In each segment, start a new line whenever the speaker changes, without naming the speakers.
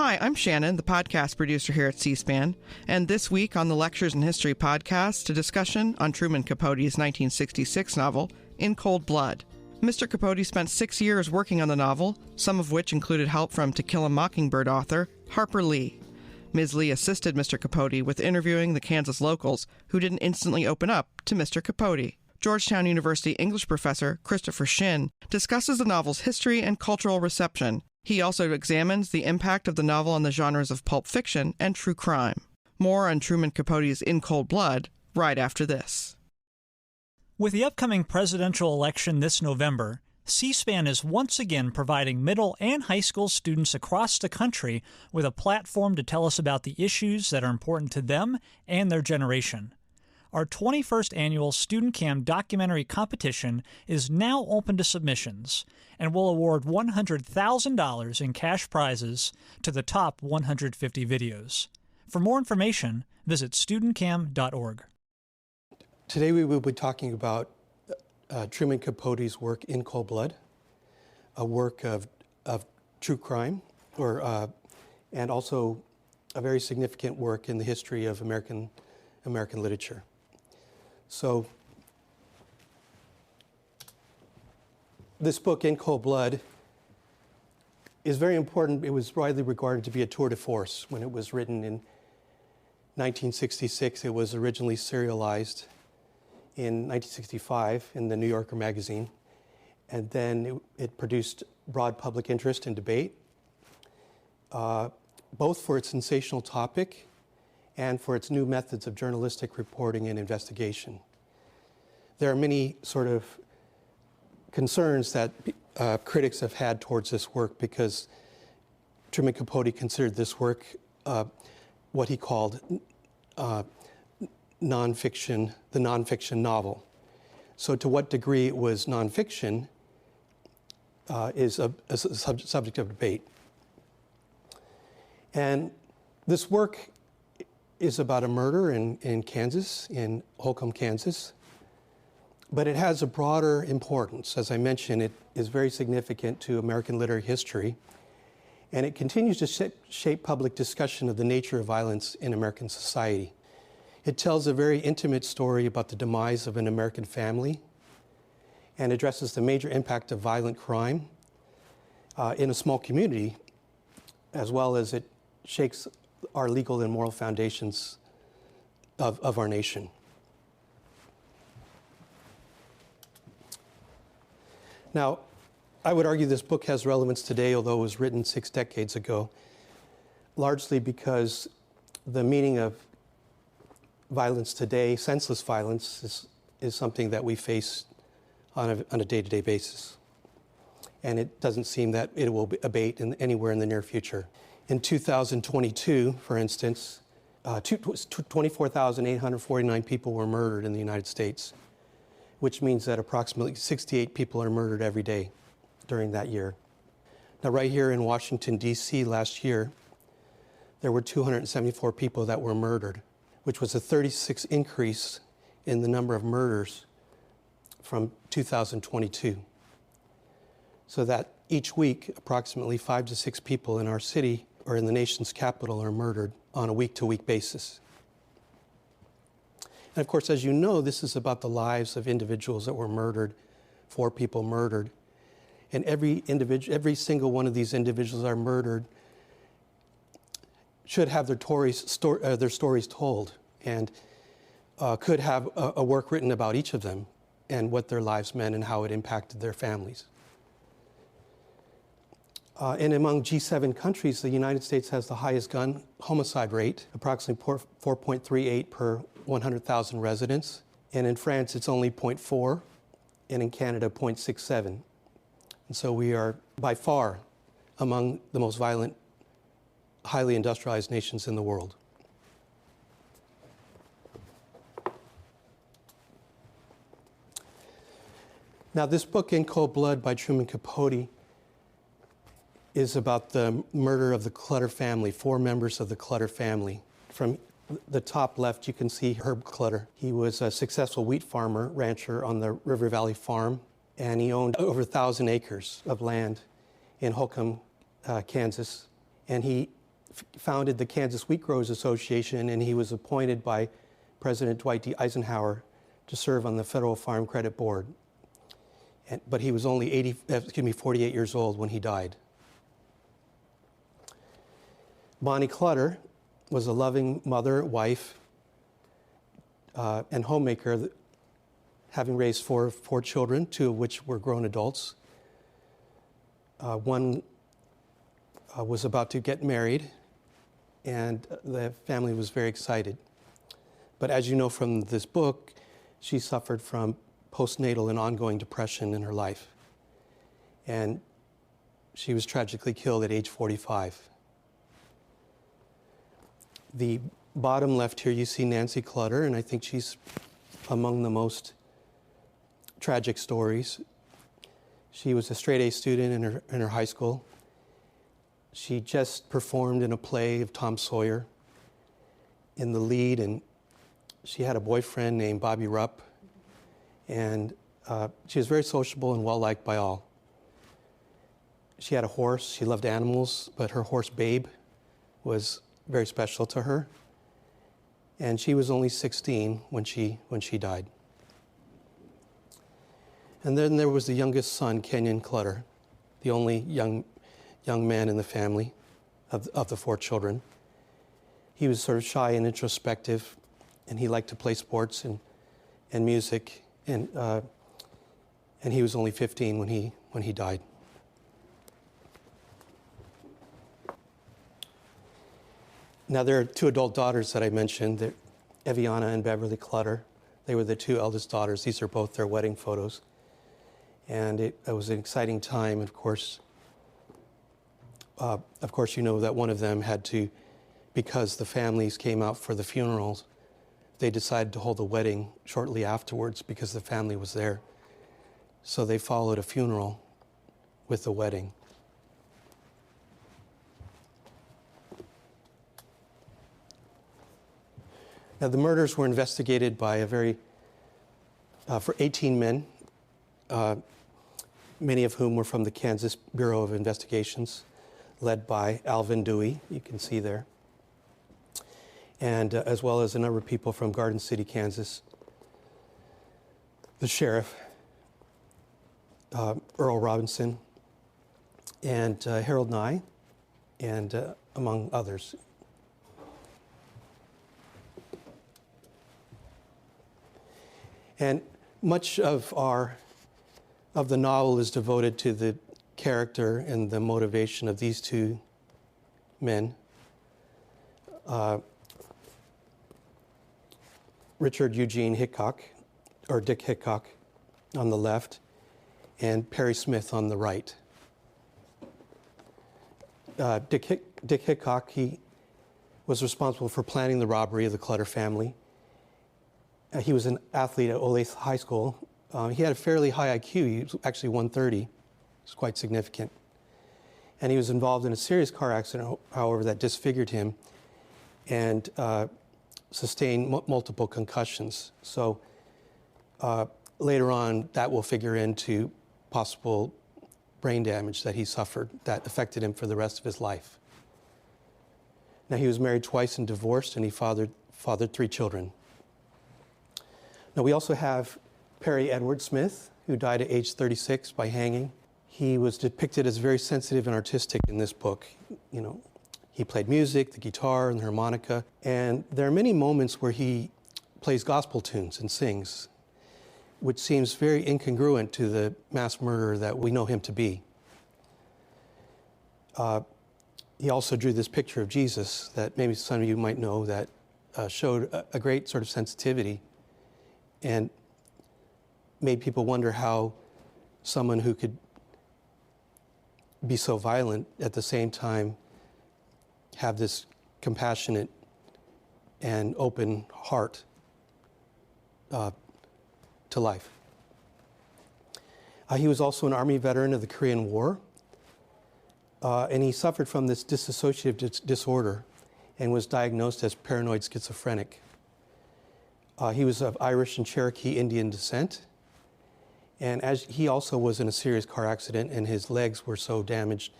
Hi, I'm Shannon, the podcast producer here at C-SPAN, and this week on the Lectures in History podcast, a discussion on Truman Capote's 1966 novel, In Cold Blood. Mr. Capote spent 6 years working on the novel, some of which included help from To Kill a Mockingbird author Harper Lee. Ms. Lee assisted Mr. Capote with interviewing the Kansas locals who didn't instantly open up to Mr. Capote. Georgetown University English professor Christopher Shinn discusses the novel's history and cultural reception. He also examines the impact of the novel on the genres of pulp fiction and true crime. More on Truman Capote's In Cold Blood right after this.
With the upcoming presidential election this November, C-SPAN is once again providing middle and high school students across the country with a platform to tell us about the issues that are important to them and their generation. Our 21st annual Student Cam documentary competition is now open to submissions and will award $100,000 in cash prizes to the top 150 videos. For more information, visit studentcam.org.
Today we will be talking about Truman Capote's work In Cold Blood, a work of true crime, and also a very significant work in the history of American literature. So this book, In Cold Blood, is very important. It was widely regarded to be a tour de force when it was written in 1966. It was originally serialized in 1965 in the New Yorker magazine, and then it produced broad public interest and debate, both for its sensational topic and for its new methods of journalistic reporting and investigation. There are many sort of concerns that critics have had towards this work because Truman Capote considered this work what he called nonfiction, the nonfiction novel. So to what degree it was nonfiction is a subject of debate. And this work is about a murder in Kansas, in Holcomb, Kansas. But it has a broader importance. As I mentioned, it is very significant to American literary history, and it continues to shape public discussion of the nature of violence in American society. It tells a very intimate story about the demise of an American family and addresses the major impact of violent crime in a small community, as well as it shakes our legal and moral foundations of our nation. Now, I would argue this book has relevance today, although it was written 6 decades ago, largely because the meaning of violence today, senseless violence, is something that we face on a day-to-day basis. And it doesn't seem that it will abate anywhere in the near future. In 2022, for instance, 24,849 people were murdered in the United States, which means that approximately 68 people are murdered every day during that year. Now, right here in Washington, D.C. last year, there were 274 people that were murdered, which was a 36% increase in the number of murders from 2022. So that each week, approximately 5 to 6 people in our city or in the nation's capital are murdered on a week-to-week basis. And of course, as you know, this is about the lives of individuals that were murdered, 4 people murdered. And every single one of these individuals that are murdered should have their stories told, and could have a work written about each of them and what their lives meant and how it impacted their families. And among G7 countries, the United States has the highest gun homicide rate, approximately 4.38 per 100,000 residents. And in France, it's only 0.4, and in Canada, 0.67. And so we are by far among the most violent, highly industrialized nations in the world. Now, this book, In Cold Blood by Truman Capote, is about the murder of the Clutter family, 4 members of the Clutter family. From the top left, you can see Herb Clutter. He was a successful wheat farmer, rancher on the River Valley Farm, and he owned over 1,000 acres of land in Holcomb, Kansas. And he founded the Kansas Wheat Growers Association, and he was appointed by President Dwight D. Eisenhower to serve on the Federal Farm Credit Board. But he was only 48 years old when he died. Bonnie Clutter was a loving mother, wife, and homemaker, having raised four children, two of which were grown adults. One was about to get married, and the family was very excited. But as you know from this book, she suffered from postnatal and ongoing depression in her life. And she was tragically killed at age 45. The bottom left here, you see Nancy Clutter, and I think she's among the most tragic stories. She was a straight A student in her high school. She just performed in a play of Tom Sawyer in the lead, and she had a boyfriend named Bobby Rupp, and she was very sociable and well-liked by all. She had a horse. She loved animals, but her horse, Babe, was very special to her. And she was only 16 when she died. And then there was the youngest son, Kenyon Clutter, the only young man in the family of the four children. He was sort of shy and introspective, and he liked to play sports and music, and he was only 15 when he died. Now, there are two adult daughters that I mentioned, they're Eviana and Beverly Clutter. They were the two eldest daughters. These are both their wedding photos. And it was an exciting time. Of course, you know that one of them had to, because the families came out for the funerals, they decided to hold a wedding shortly afterwards because the family was there. So they followed a funeral with the wedding. Now, the murders were investigated by for 18 men, many of whom were from the Kansas Bureau of Investigations, led by Alvin Dewey, you can see there, and as well as a number of people from Garden City, Kansas, the sheriff, Earl Robinson, and Harold Nye, and among others. And much of the novel is devoted to the character and the motivation of these two men. Richard Eugene Hickok, or Dick Hickok, on the left, and Perry Smith on the right. Dick Hickok, he was responsible for planning the robbery of the Clutter family. He was an athlete at Olathe High School. He had a fairly high IQ. He was actually 130. It's quite significant. And he was involved in a serious car accident, however, that disfigured him and sustained multiple concussions. So later on, that will figure into possible brain damage that he suffered that affected him for the rest of his life. Now, he was married twice and divorced, and he fathered 3 children. Now, we also have Perry Edward Smith, who died at age 36 by hanging. He was depicted as very sensitive and artistic in this book. You know, he played music, the guitar and the harmonica, and there are many moments where he plays gospel tunes and sings, which seems very incongruent to the mass murderer that we know him to be. He also drew this picture of Jesus that maybe some of you might know that showed a great sort of sensitivity and made people wonder how someone who could be so violent at the same time have this compassionate and open heart to life. He was also an Army veteran of the Korean War, and he suffered from this dissociative disorder and was diagnosed as paranoid schizophrenic. He was of Irish and Cherokee Indian descent, and as he also was in a serious car accident and his legs were so damaged,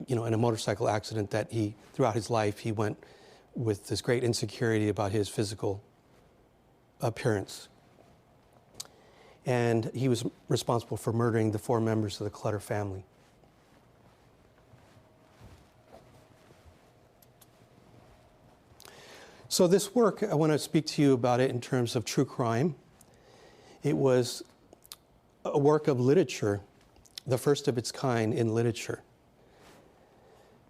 in a motorcycle accident that throughout his life, he went with this great insecurity about his physical appearance. And he was responsible for murdering the 4 members of the Clutter family. So this work, I want to speak to you about it in terms of true crime. It was a work of literature, the first of its kind in literature.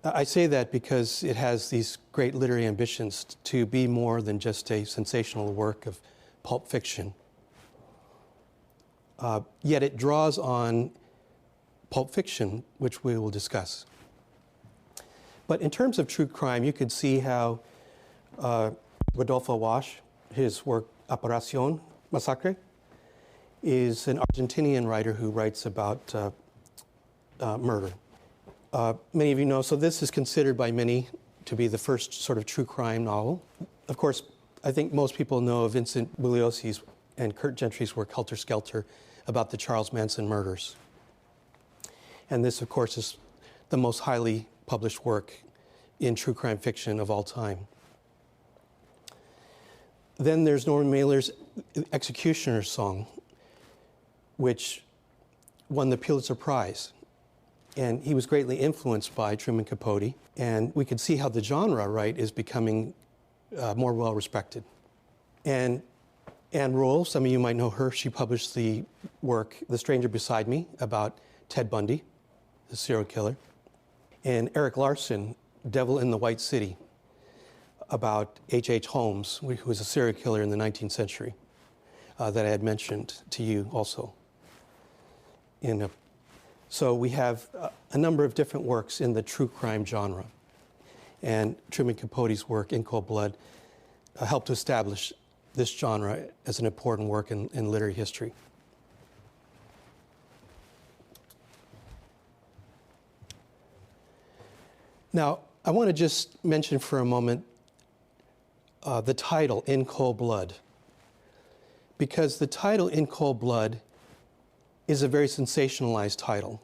I say that because it has these great literary ambitions to be more than just a sensational work of pulp fiction. Yet it draws on pulp fiction, which we will discuss. But in terms of true crime, you could see how Rodolfo Wash, his work Operación Masacre, is an Argentinian writer who writes about murder. Many of you know, so this is considered by many to be the first sort of true crime novel. Of course, I think most people know of Vincent Bugliosi's and Kurt Gentry's work, Helter Skelter, about the Charles Manson murders. And this, of course, is the most highly published work in true crime fiction of all time. Then there's Norman Mailer's Executioner's Song, which won the Pulitzer Prize. And he was greatly influenced by Truman Capote. And we could see how the genre, right, is becoming more well-respected. And Anne Rule, some of you might know her, she published the work The Stranger Beside Me about Ted Bundy, the serial killer. And Eric Larson, Devil in the White City, about H.H. Holmes, who was a serial killer in the 19th century, that I had mentioned to you also. So we have a number of different works in the true crime genre. And Truman Capote's work, In Cold Blood, helped to establish this genre as an important work in literary history. Now, I want to just mention for a moment the title, In Cold Blood, because the title, In Cold Blood, is a very sensationalized title.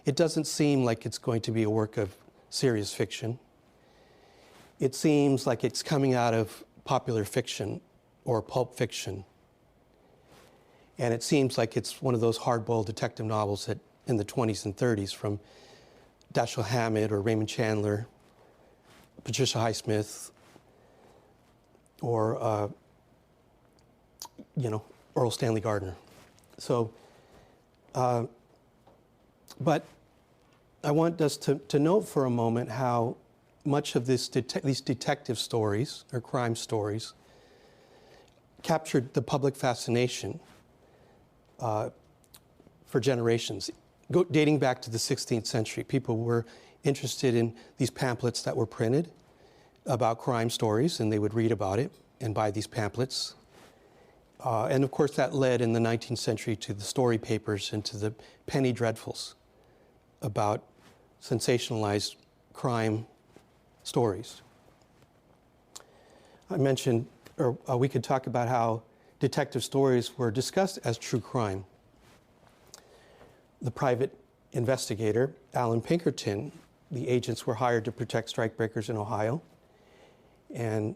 It doesn't seem like it's going to be a work of serious fiction. It seems like it's coming out of popular fiction or pulp fiction. And it seems like it's one of those hard-boiled detective novels that in the 20s and 30s from Dashiell Hammett or Raymond Chandler, Patricia Highsmith, or Earl Stanley Gardner. So, but I want us to note for a moment how much of these detective stories or crime stories captured the public fascination for generations. Dating back to the 16th century, people were interested in these pamphlets that were printed about crime stories, and they would read about it and buy these pamphlets. And of course, that led in the 19th century to the story papers and to the penny dreadfuls about sensationalized crime stories. I mentioned, or we could talk about how detective stories were discussed as true crime. The private investigator, Alan Pinkerton, the agents were hired to protect strikebreakers in Ohio. And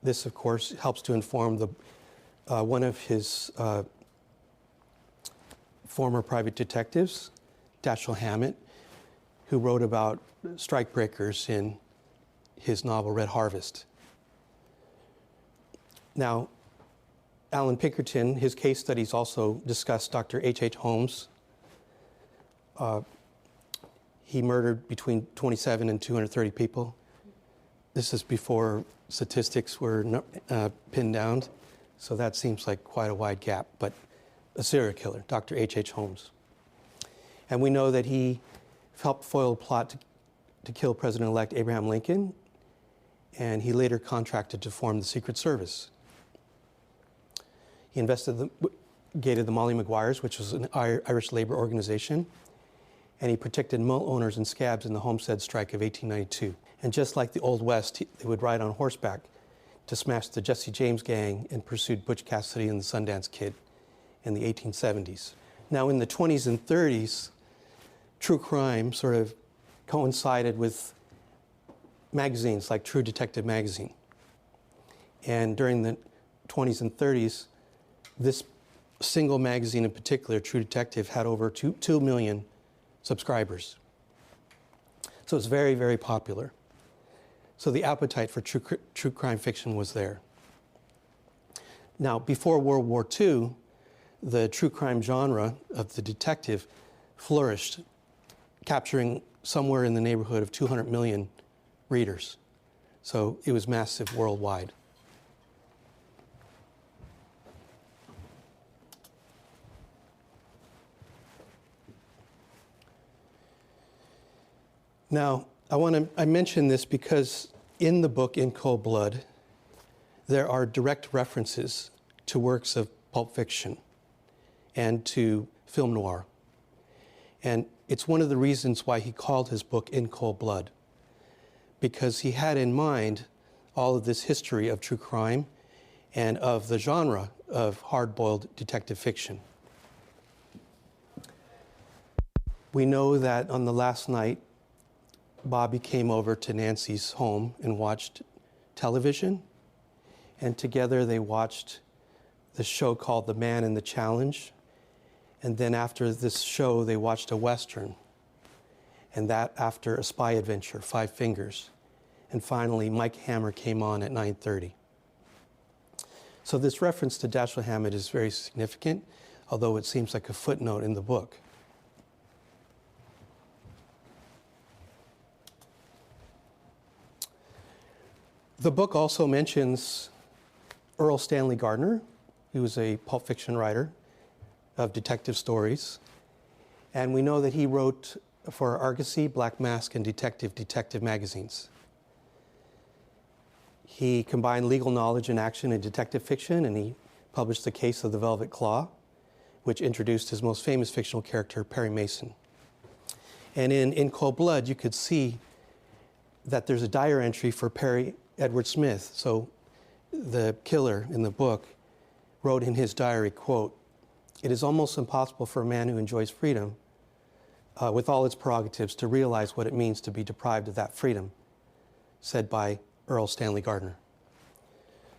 this, of course, helps to inform one of his former private detectives, Dashiell Hammett, who wrote about strikebreakers in his novel Red Harvest. Now, Alan Pinkerton, his case studies also discussed Dr. H.H. Holmes. He murdered between 27 and 230 people. This is before statistics were pinned down, so that seems like quite a wide gap, but a serial killer, Dr. H.H. Holmes. And we know that he helped foil a plot to kill President-elect Abraham Lincoln, and he later contracted to form the Secret Service. He investigated the Molly Maguires, which was an Irish labor organization, and he protected mill owners and scabs in the Homestead Strike of 1892. And just like the Old West, they would ride on horseback to smash the Jesse James Gang and pursued Butch Cassidy and the Sundance Kid in the 1870s. Now, in the 20s and 30s, true crime sort of coincided with magazines like True Detective magazine. And during the 20s and 30s, this single magazine in particular, True Detective, had over 2 million subscribers. So it's very, very popular. So the appetite for true crime fiction was there. Now, before World War II, the true crime genre of the detective flourished, capturing somewhere in the neighborhood of 200 million readers. So it was massive worldwide. Now, I mention this because in the book In Cold Blood, there are direct references to works of pulp fiction and to film noir. And it's one of the reasons why he called his book In Cold Blood, because he had in mind all of this history of true crime and of the genre of hard-boiled detective fiction. We know that on the last night, Bobby came over to Nancy's home and watched television, and together they watched the show called The Man in the Challenge. And then after this show, they watched a Western. And that after a spy adventure, Five Fingers. And finally, Mike Hammer came on at 9:30. So this reference to Dashiell Hammett is very significant, although it seems like a footnote in the book. The book also mentions Earl Stanley Gardner, who was a pulp fiction writer of detective stories. And we know that he wrote for Argosy, Black Mask, and Detective magazines. He combined legal knowledge and action in detective fiction, and he published The Case of the Velvet Claw, which introduced his most famous fictional character, Perry Mason. And in Cold Blood, you could see that there's a diary entry for Perry Edward Smith. So the killer in the book wrote in his diary, quote, "It is almost impossible for a man who enjoys freedom with all its prerogatives to realize what it means to be deprived of that freedom," said by Earl Stanley Gardner.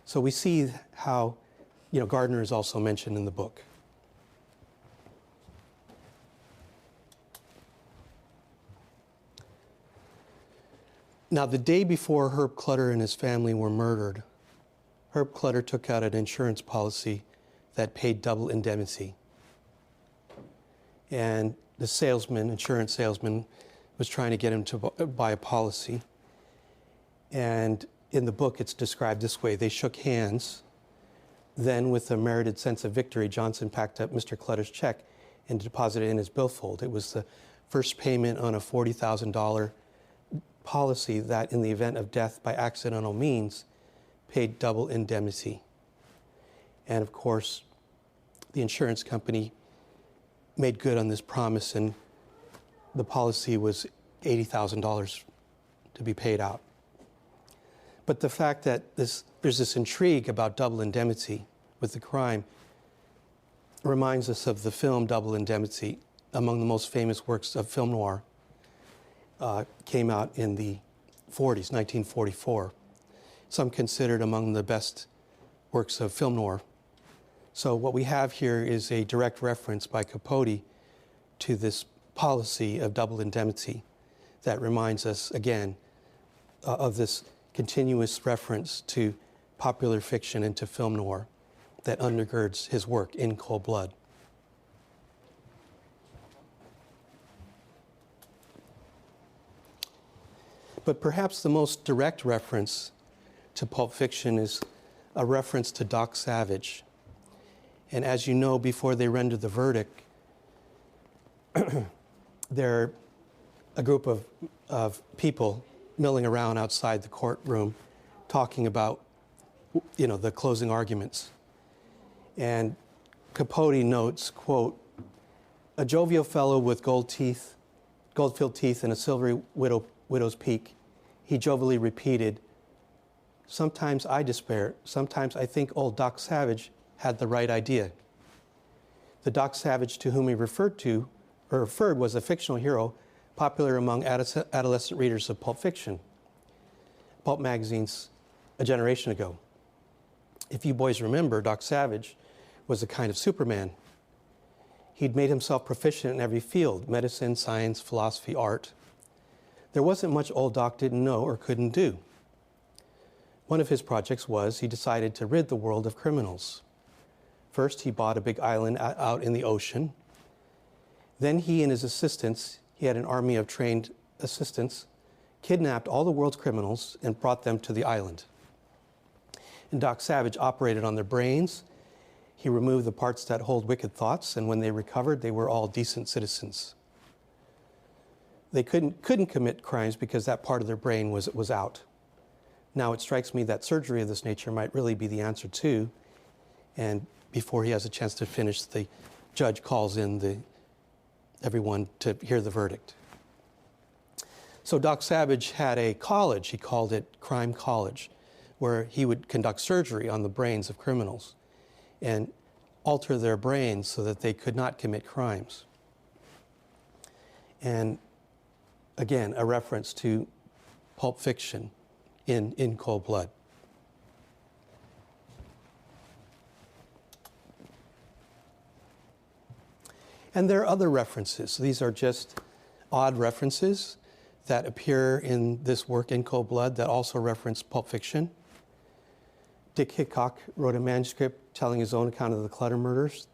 So we see how, Gardner is also mentioned in the book. Now, the day before Herb Clutter and his family were murdered, Herb Clutter took out an insurance policy that paid double indemnity. And the insurance salesman, was trying to get him to buy a policy. And in the book, it's described this way. They shook hands. Then, with a merited sense of victory, Johnson packed up Mr. Clutter's check and deposited it in his billfold. It was the first payment on a $40,000 policy that, in the event of death by accidental means, paid double indemnity. And of course, the insurance company made good on this promise, and the policy was $80,000 to be paid out. But the fact that there's this intrigue about double indemnity with the crime reminds us of the film Double Indemnity, among the most famous works of film noir. Came out in the 40s, 1944. Some considered among the best works of film noir. So what we have here is a direct reference by Capote to this policy of double indemnity that reminds us, again, of this continuous reference to popular fiction and to film noir that undergirds his work In Cold Blood. But perhaps the most direct reference to pulp fiction is a reference to Doc Savage. And as you know, before they render the verdict, there are a group of people milling around outside the courtroom talking about, the closing arguments. And Capote notes, quote, "A jovial fellow with gold-filled teeth and a silvery widow's peak, he jovially repeated, 'Sometimes I despair. Sometimes I think old Doc Savage had the right idea.' The Doc Savage to whom he referred was a fictional hero popular among adolescent readers of pulp fiction, pulp magazines a generation ago. If you boys remember, Doc Savage was a kind of Superman. He'd made himself proficient in every field: medicine, science, philosophy, art. There wasn't much old Doc didn't know or couldn't do. One of his projects was he decided to rid the world of criminals. First, he bought a big island out in the ocean. Then he and his assistants, he had an army of trained assistants, kidnapped all the world's criminals and brought them to the island. And Doc Savage operated on their brains. He removed the parts that hold wicked thoughts, and when they recovered, they were all decent citizens. They couldn't commit crimes because that part of their brain was out. Now it strikes me that surgery of this nature might really be the answer too, and before he has a chance to finish, the judge calls in everyone to hear the verdict. So Doc Savage had a college, he called it Crime College, where he would conduct surgery on the brains of criminals and alter their brains so that they could not commit crimes. And again, a reference to pulp fiction in Cold Blood. And there are other references. These are just odd references that appear in this work in Cold Blood that also reference pulp fiction. Dick Hickok wrote a manuscript telling his own account of the Clutter murders,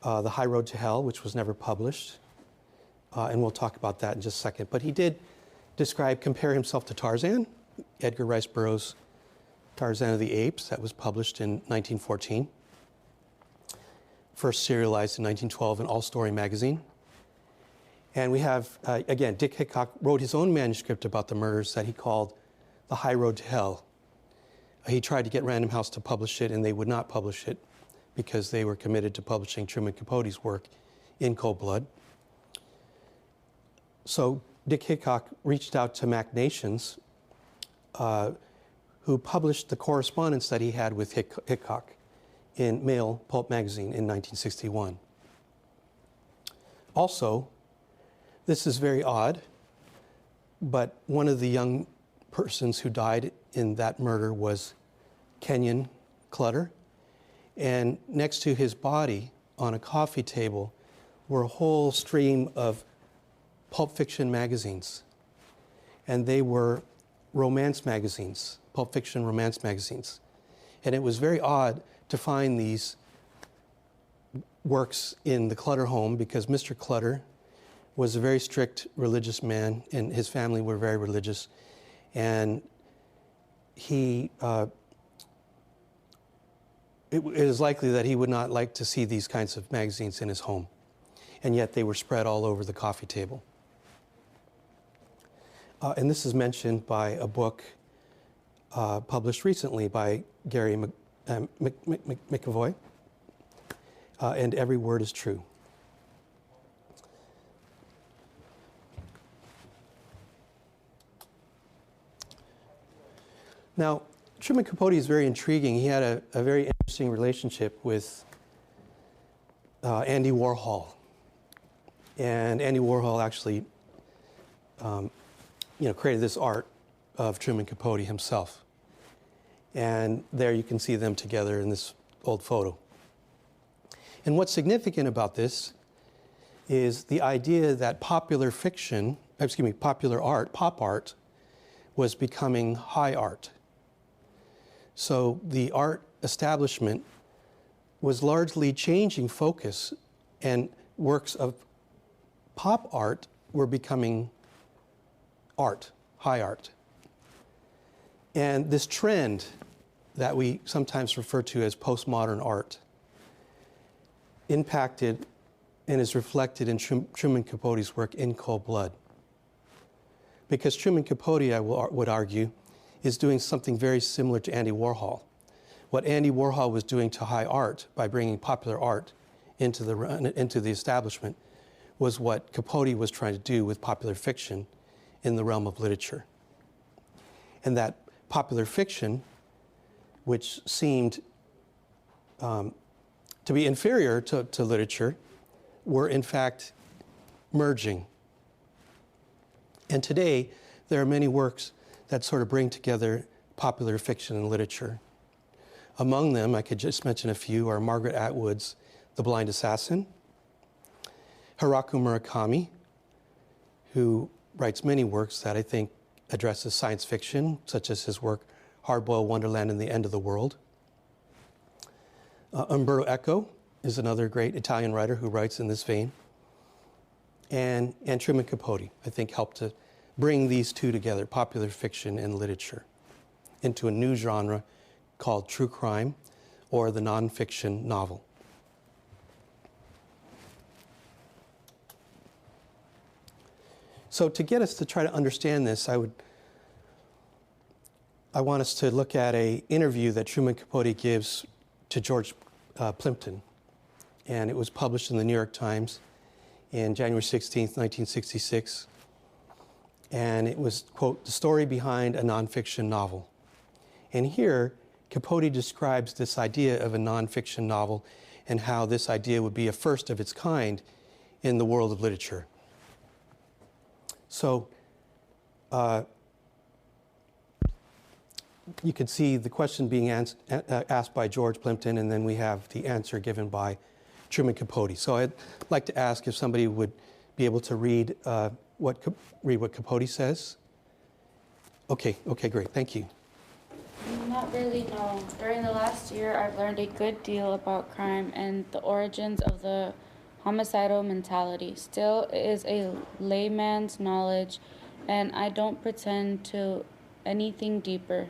The High Road to Hell, which was never published. And we'll talk about that in just a second. But he did compare himself to Tarzan, Edgar Rice Burroughs' Tarzan of the Apes, that was published in 1914. First serialized in 1912 in All Story magazine. And we have, again, Dick Hickok wrote his own manuscript about the murders that he called The High Road to Hell. He tried to get Random House to publish it, and they would not publish it because they were committed to publishing Truman Capote's work in Cold Blood. So Dick Hickok reached out to Mac Nations, who published the correspondence that he had with Hickok in Mail Pulp magazine in 1961. Also, this is very odd, but one of the young persons who died in that murder was Kenyon Clutter, and next to his body on a coffee table were a whole stream of pulp fiction magazines, and they were romance magazines, pulp fiction romance magazines. And it was very odd to find these works in the Clutter home because Mr. Clutter was a very strict religious man, and his family were very religious, and it is likely that he would not like to see these kinds of magazines in his home, and yet they were spread all over the coffee table. And this is mentioned by a book published recently by Gary McAvoy, and Every Word is True. Now, Truman Capote is very intriguing. He had a very interesting relationship with Andy Warhol. And Andy Warhol actually created this art of Truman Capote himself. And there you can see them together in this old photo. And what's significant about this is the idea that popular art, pop art, was becoming high art. So the art establishment was largely changing focus, and works of pop art were becoming art, high art. And this trend that we sometimes refer to as postmodern art impacted and is reflected in Truman Capote's work in Cold Blood. Because Truman Capote, I would argue, is doing something very similar to Andy Warhol. What Andy Warhol was doing to high art by bringing popular art into the establishment was what Capote was trying to do with popular fiction in the realm of literature. And that popular fiction, which seemed to be inferior to literature, were in fact merging And today, there are many works that sort of bring together popular fiction and literature. Among them, I could just mention a few, are Margaret Atwood's The Blind Assassin, Haruki Murakami, who writes many works that I think addresses science fiction, such as his work Hardboiled Wonderland and the End of the World. Umberto Eco is another great Italian writer who writes in this vein. And Truman Capote, I think, helped to bring these two together, popular fiction and literature, into a new genre called true crime, or the nonfiction novel. So to get us to try to understand this, I want us to look at an interview that Truman Capote gives to George Plimpton. And it was published in the New York Times in January 16th, 1966. And it was, quote, "the story behind a nonfiction novel." And here, Capote describes this idea of a nonfiction novel and how this idea would be a first of its kind in the world of literature. So you can see the question being asked by George Plimpton, and then we have the answer given by Truman Capote. So I'd like to ask if somebody would be able to read what Capote says. Okay, great, thank you.
Not really, no. During the last year, I've learned a good deal about crime and the origins of the homicidal mentality. Still, it is a layman's knowledge, and I don't pretend to anything deeper.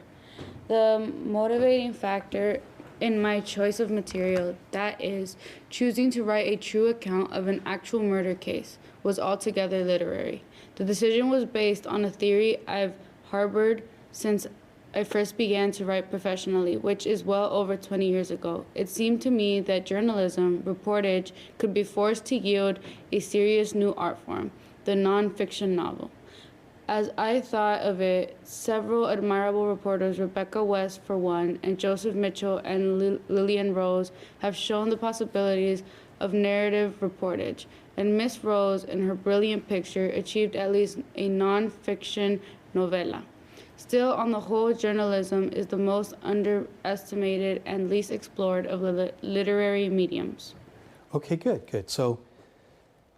The motivating factor in my choice of material, that is, choosing to write a true account of an actual murder case, was altogether literary. The decision was based on a theory I've harbored since I first began to write professionally, which is well over 20 years ago. It seemed to me that journalism, reportage, could be forced to yield a serious new art form, the nonfiction novel. As I thought of it, several admirable reporters, Rebecca West for one, and Joseph Mitchell and Lillian Rose, have shown the possibilities of narrative reportage, and Miss Rose, in her brilliant picture, achieved at least a non-fiction novella. Still, on the whole, journalism is the most underestimated and least explored of the literary mediums.
Okay, good. So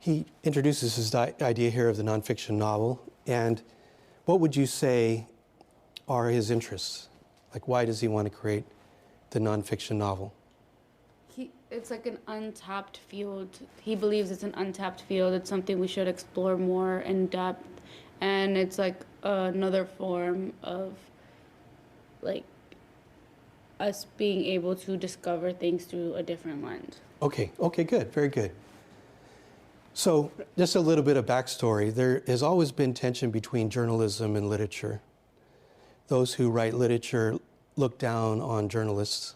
he introduces his idea here of the nonfiction novel, and what would you say are his interests? Like, why does he want to create the nonfiction novel?
It's like an untapped field. He believes it's an untapped field. It's something we should explore more in depth. And it's like another form of like us being able to discover things through a different lens.
Okay, good, very good. So just a little bit of backstory. There has always been tension between journalism and literature. Those who write literature look down on journalists.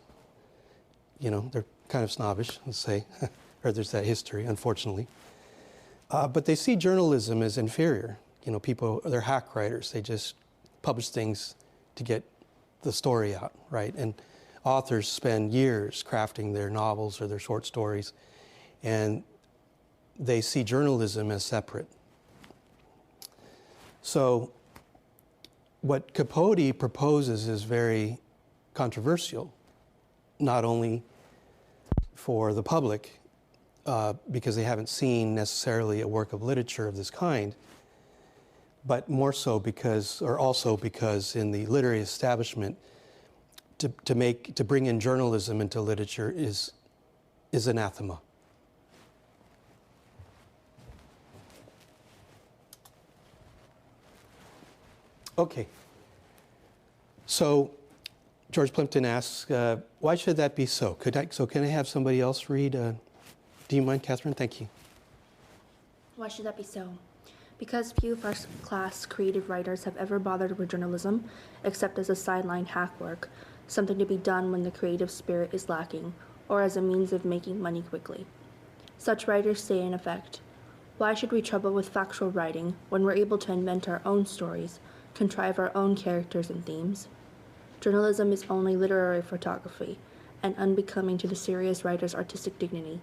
You know, they're kind of snobbish, let's say, or there's that history, unfortunately. But they see journalism as inferior. You know, people, they're hack writers. They just publish things to get the story out, right? And authors spend years crafting their novels or their short stories, and they see journalism as separate. So what Capote proposes is very controversial, not only for the public, because they haven't seen necessarily a work of literature of this kind, but more so because, or also because in the literary establishment, to bring in journalism into literature is anathema. Okay, so George Plimpton asks, why should that be so? Can I have somebody else read? Do you mind, Catherine? Thank you.
Why should that be so? Because few first-class creative writers have ever bothered with journalism, except as a sideline hack work, something to be done when the creative spirit is lacking, or as a means of making money quickly. Such writers say, in effect, why should we trouble with factual writing when we're able to invent our own stories, contrive our own characters and themes? Journalism is only literary photography, and unbecoming to the serious writer's artistic dignity.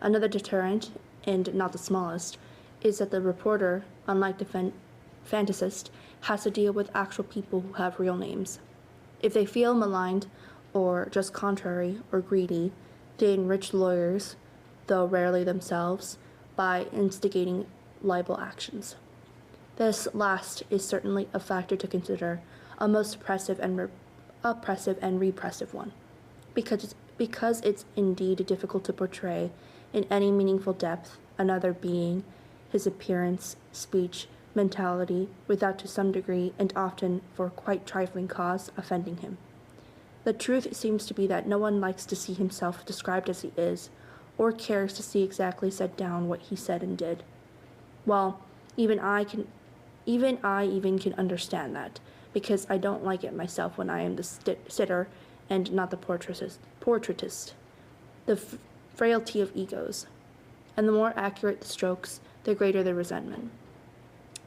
Another deterrent, and not the smallest, is that the reporter, unlike fantasist has to deal with actual people who have real names. If they feel maligned, or just contrary or greedy, they enrich lawyers, though rarely themselves, by instigating libel actions. This last is certainly a factor to consider, a most oppressive and repressive one, because it's indeed difficult to portray in any meaningful depth another being, his appearance, speech, mentality, without to some degree, and often for quite trifling cause, offending him. The truth seems to be that no one likes to see himself described as he is, or cares to see exactly set down what he said and did. Well, even I even can understand that, because I don't like it myself when I am the sitter and not the portraitist. The frailty of egos. And the more accurate the strokes, the greater the resentment.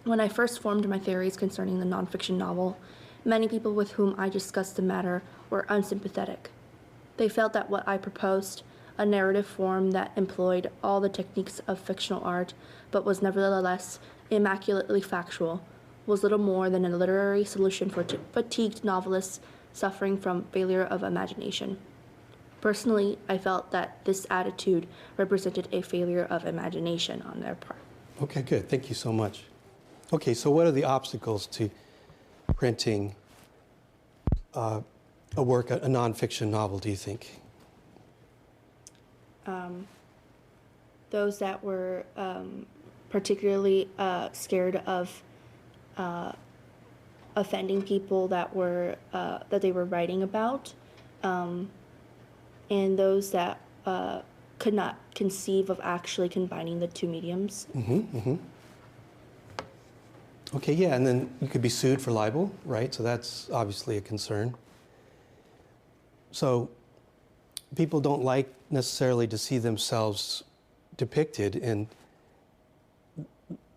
When I first formed my theories concerning the nonfiction novel, many people with whom I discussed the matter were unsympathetic. They felt that what I proposed, a narrative form that employed all the techniques of fictional art but was nevertheless immaculately factual, was little more than a literary solution for fatigued novelists suffering from failure of imagination. Personally, I felt that this attitude represented a failure of imagination on their part.
Okay, good. Thank you so much. Okay, so what are the obstacles to printing a nonfiction novel, do you think?
Those that were particularly scared of offending people that they were writing about, and those that could not conceive of actually combining the two mediums.
Okay, yeah, and then you could be sued for libel, right? So that's obviously a concern. So people don't like necessarily to see themselves depicted, and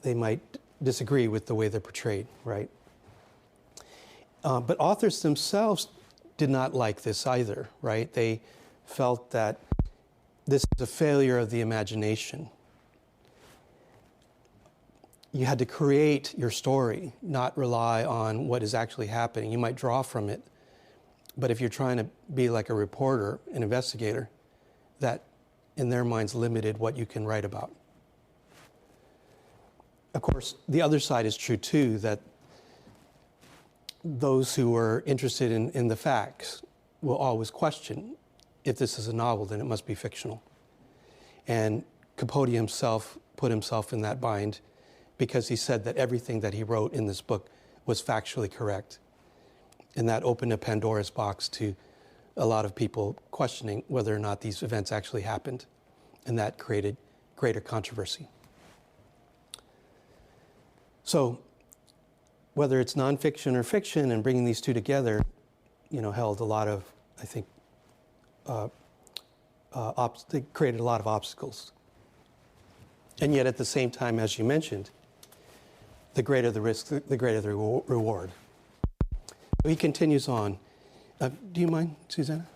they might disagree with the way they're portrayed, right? But authors themselves did not like this either, right? They felt that this is a failure of the imagination. You had to create your story, not rely on what is actually happening. You might draw from it, but if you're trying to be like a reporter, an investigator, that in their minds limited what you can write about. Of course, the other side is true too, that those who are interested in the facts will always question, if this is a novel, then it must be fictional. And Capote himself put himself in that bind because he said that everything that he wrote in this book was factually correct. And that opened a Pandora's box to a lot of people questioning whether or not these events actually happened. And that created greater controversy. So whether it's nonfiction or fiction, and bringing these two together, held a lot of, I think, they created a lot of obstacles. And yet at the same time, as you mentioned, the greater the risk, the greater the reward. He continues on. Do you mind, Susanna?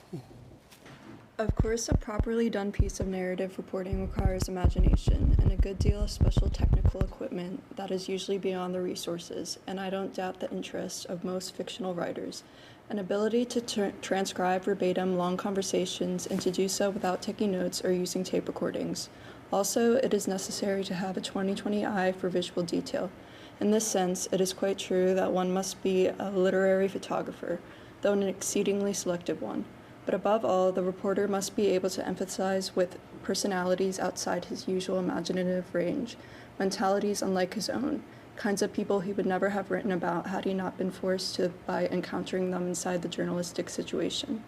Of course, a properly done piece of narrative reporting requires imagination and a good deal of special technical equipment that is usually beyond the resources, and I don't doubt the interest of most fictional writers. An ability to transcribe verbatim long conversations and to do so without taking notes or using tape recordings. Also, it is necessary to have a 20/20 eye for visual detail. In this sense, it is quite true that one must be a literary photographer, though an exceedingly selective one. But above all, the reporter must be able to emphasize with personalities outside his usual imaginative range, mentalities unlike his own, kinds of people he would never have written about had he not been forced to by encountering them inside the journalistic situation.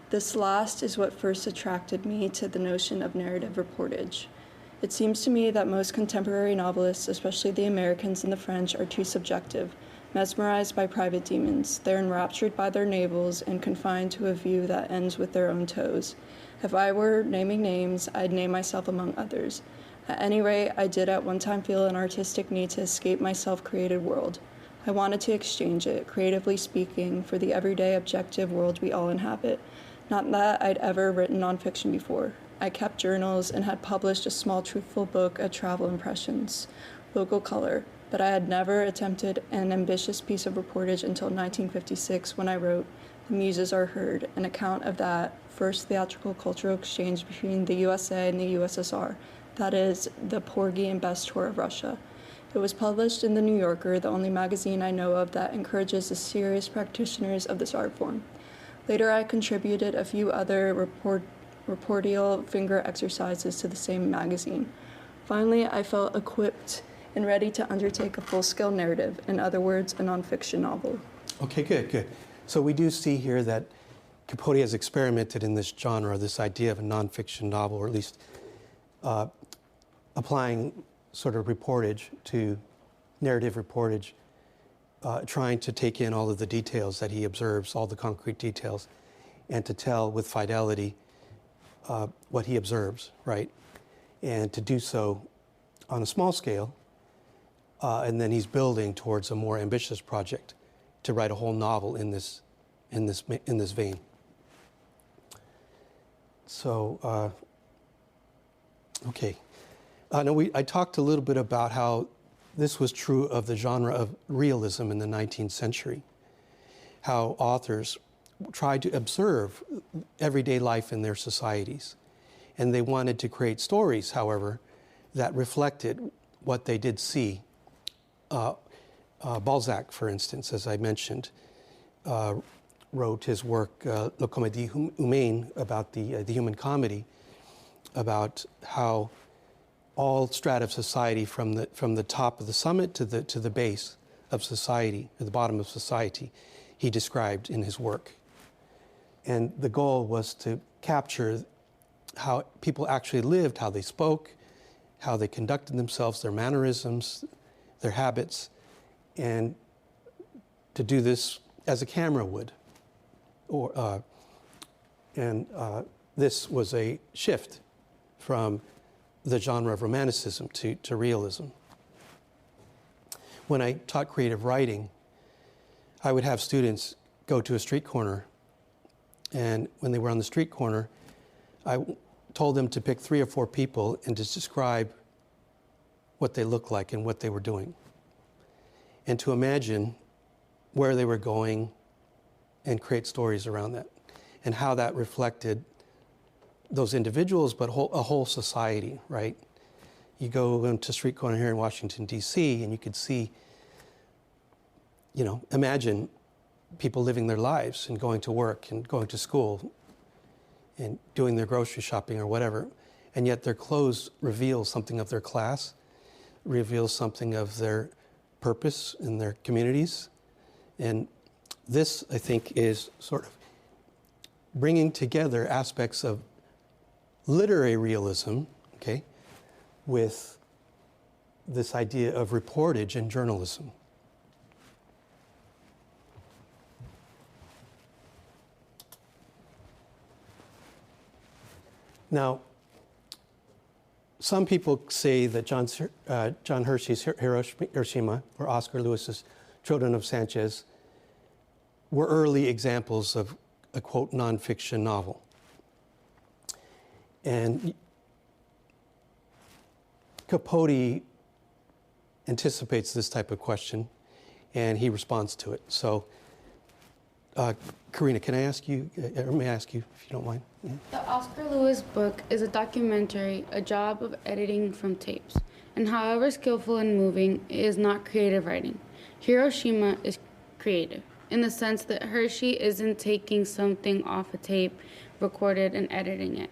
This last is what first attracted me to the notion of narrative reportage. It seems to me that most contemporary novelists, especially the Americans and the French, are too subjective, mesmerized by private demons. They're enraptured by their navels and confined to a view that ends with their own toes. If I were naming names, I'd name myself among others. At any rate, I did at one time feel an artistic need to escape my self-created world. I wanted to exchange it, creatively speaking, for the everyday objective world we all inhabit. Not that I'd ever written nonfiction before. I kept journals and had published a small truthful book of travel impressions, Local Color. but I had never attempted an ambitious piece of reportage until 1956 when I wrote The Muses Are Heard, an account of that first theatrical cultural exchange between the USA and the USSR, that is, the Porgy and Bess tour of Russia. It was published in The New Yorker, the only magazine I know of that encourages the serious practitioners of this art form. Later, I contributed a few other reportorial finger exercises to the same magazine. Finally, I felt equipped and ready to undertake a full-scale narrative, in other words, a nonfiction novel.
Okay, good. So we do see here that Capote has experimented in this genre, this idea of a nonfiction novel, or at least applying sort of reportage to narrative reportage, trying to take in all of the details that he observes, all the concrete details, and to tell with fidelity what he observes, right? And to do so on a small scale, and then he's building towards a more ambitious project to write a whole novel in this vein. So, okay. Now I talked a little bit about how this was true of the genre of realism in the 19th century, how authors tried to observe everyday life in their societies. And they wanted to create stories, however, that reflected what they did see. Balzac, for instance, as I mentioned, wrote his work, La Comédie Humaine, about the human comedy, about how all strata of society, from the top of the summit to the base of society, at the bottom of society, he described in his work. And the goal was to capture how people actually lived, how they spoke, how they conducted themselves, their mannerisms, their habits, and to do this as a camera would. This was a shift from the genre of romanticism to realism. When I taught creative writing, I would have students go to a street corner, and when they were on the street corner, I told them to pick 3 or 4 people and to describe what they looked like and what they were doing, and to imagine where they were going and create stories around that, and how that reflected those individuals, but a whole society, right? You go into a street corner here in Washington, D.C., and you could see, imagine people living their lives and going to work and going to school and doing their grocery shopping or whatever, and yet their clothes reveal something of their class, reveal something of their purpose in their communities. And this, I think, is sort of bringing together aspects of literary realism, okay, with this idea of reportage and journalism. Now, some people say that John Hershey's Hiroshima or Oscar Lewis's Children of Sanchez were early examples of a, quote, nonfiction novel. And Capote anticipates this type of question, and he responds to it. So, Karina, can I ask you, or may I ask you, if you don't mind? Yeah.
The Oscar Lewis book is a documentary, a job of editing from tapes. And however skillful and moving, it is not creative writing. Hiroshima is creative, in the sense that Hershey isn't taking something off a tape, recorded, and editing it.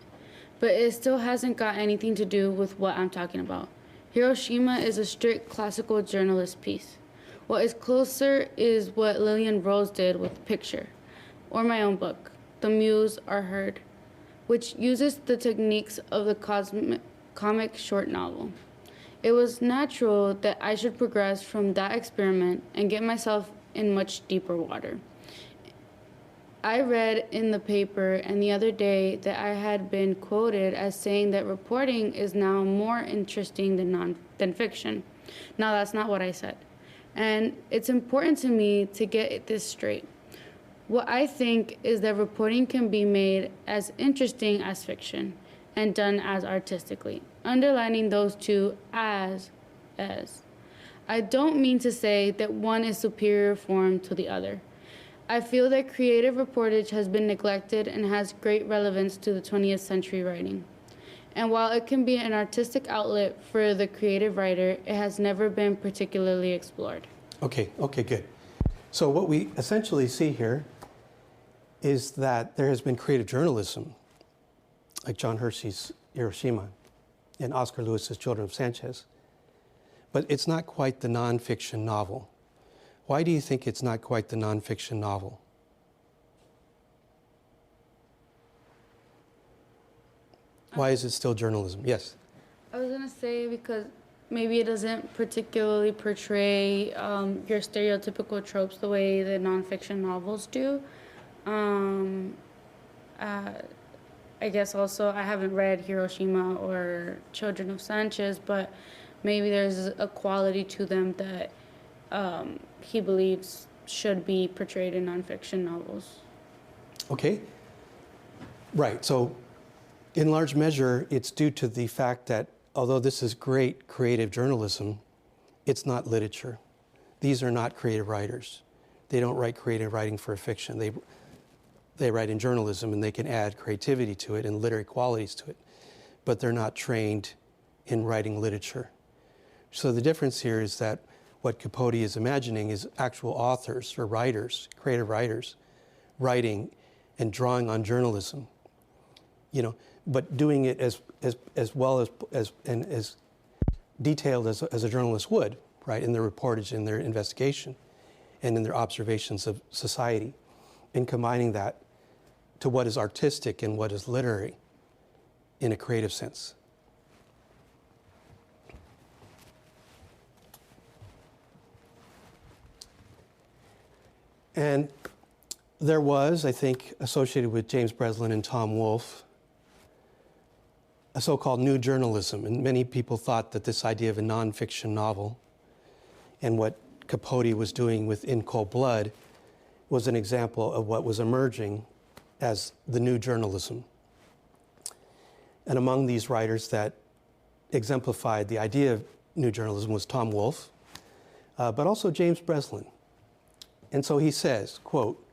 But it still hasn't got anything to do with what I'm talking about. Hiroshima is a strict classical journalist piece. What is closer is what Lillian Rose did with Picture, or my own book, The Muses Are Heard, which uses the techniques of the comic short novel. It was natural that I should progress from that experiment and get myself in much deeper water. I read in the paper and the other day that I had been quoted as saying that reporting is now more interesting than fiction. Now, that's not what I said. And it's important to me to get this straight. What I think is that reporting can be made as interesting as fiction and done as artistically, underlining those two as. I don't mean to say that one is superior form to the other. I feel that creative reportage has been neglected and has great relevance to the 20th century writing. And while it can be an artistic outlet for the creative writer, it has never been particularly explored.
Okay, good. So what we essentially see here is that there has been creative journalism, like John Hersey's Hiroshima and Oscar Lewis's Children of Sanchez. But it's not quite the nonfiction novel. Why do you think it's not quite the nonfiction novel? Why is it still journalism? Yes?
I was going to say because maybe it doesn't particularly portray your stereotypical tropes the way the nonfiction novels do. I guess also I haven't read Hiroshima or Children of Sanchez, but maybe there's a quality to them that he believes should be portrayed in nonfiction novels.
Okay. Right. So in large measure, it's due to the fact that although this is great creative journalism, it's not literature. These are not creative writers. They don't write creative writing for fiction. They write in journalism, and they can add creativity to it and literary qualities to it, but they're not trained in writing literature. So the difference here is that what Capote is imagining is actual authors or writers, creative writers, writing and drawing on journalism, but doing it as well as and as detailed as a journalist would, right, in their reportage, in their investigation, and in their observations of society, and combining that to what is artistic and what is literary in a creative sense. And there was, I think, associated with James Breslin and Tom Wolfe, a so-called new journalism. And many people thought that this idea of a nonfiction novel and what Capote was doing with In Cold Blood was an example of what was emerging as the new journalism. And among these writers that exemplified the idea of new journalism was Tom Wolfe, but also James Breslin. And so he says, quote,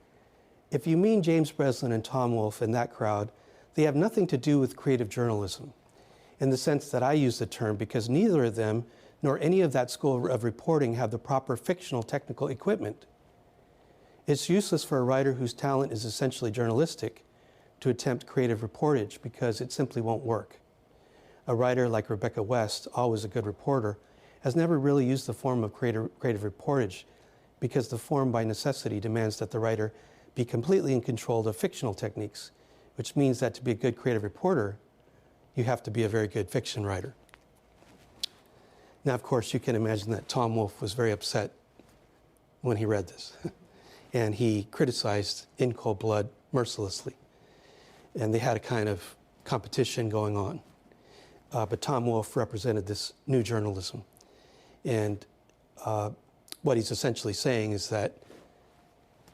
"If you mean James Breslin and Tom Wolfe and that crowd, they have nothing to do with creative journalism, in the sense that I use the term, because neither of them nor any of that school of reporting have the proper fictional technical equipment. It's useless for a writer whose talent is essentially journalistic to attempt creative reportage because it simply won't work. A writer like Rebecca West, always a good reporter, has never really used the form of creative reportage because the form by necessity demands that the writer be completely in control of fictional techniques, which means that to be a good creative reporter, you have to be a very good fiction writer." Now, of course, you can imagine that Tom Wolfe was very upset when he read this. And he criticized In Cold Blood mercilessly. And they had a kind of competition going on. But Tom Wolfe represented this new journalism. And what he's essentially saying is that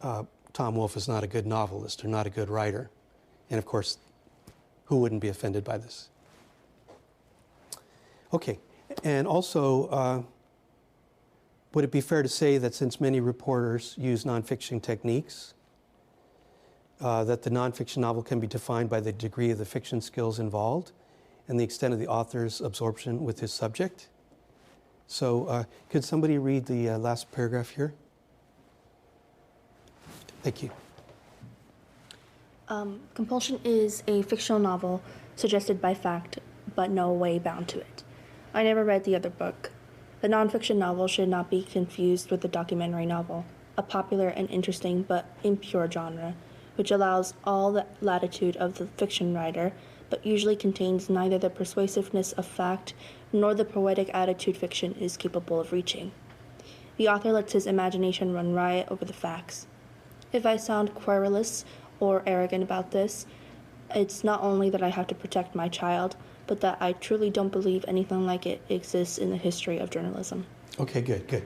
Tom Wolfe is not a good novelist or not a good writer. And of course, who wouldn't be offended by this? Okay, and also, would it be fair to say that since many reporters use nonfiction techniques, that the nonfiction novel can be defined by the degree of the fiction skills involved and the extent of the author's absorption with his subject? So could somebody read the last paragraph here? Thank you.
Compulsion is a fictional novel suggested by fact, but no way bound to it. I never read the other book. The nonfiction novel should not be confused with the documentary novel, a popular and interesting but impure genre, which allows all the latitude of the fiction writer, but usually contains neither the persuasiveness of fact nor the poetic attitude fiction is capable of reaching. The author lets his imagination run riot over the facts. If I sound querulous or arrogant about this, it's not only that I have to protect my child, but that I truly don't believe anything like it exists in the history of journalism.
Okay, good.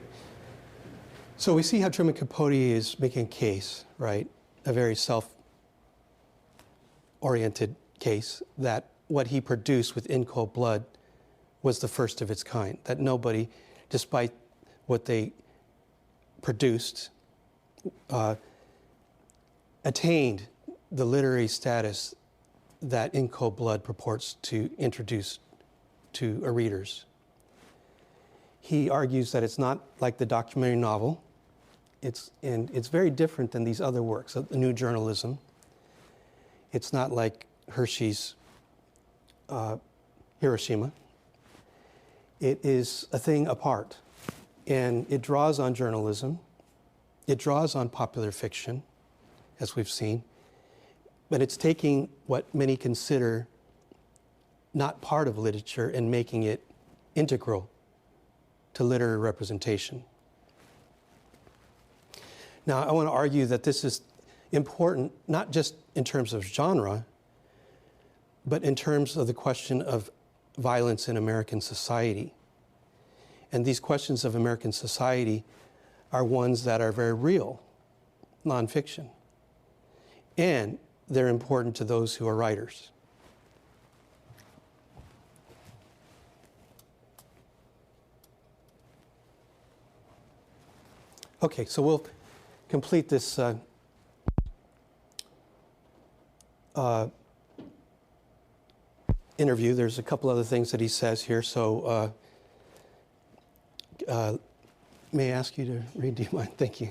So we see how Truman Capote is making a case, right? A very self-oriented case that what he produced with In Cold Blood was the first of its kind, that nobody, despite what they produced, attained the literary status that In Cold Blood purports to introduce to readers. He argues that it's not like the documentary novel. It's very different than these other works of the new journalism. It's not like Hershey's Hiroshima. It is a thing apart, and it draws on journalism. It draws on popular fiction, as we've seen, but it's taking what many consider not part of literature and making it integral to literary representation. Now, I want to argue that this is important, not just in terms of genre, but in terms of the question of violence in American society. And these questions of American society are ones that are very real, nonfiction. And they're important to those who are writers. Okay, so we'll complete this interview. There's a couple other things that he says here, so may I ask you to read? Do you mind? Thank you.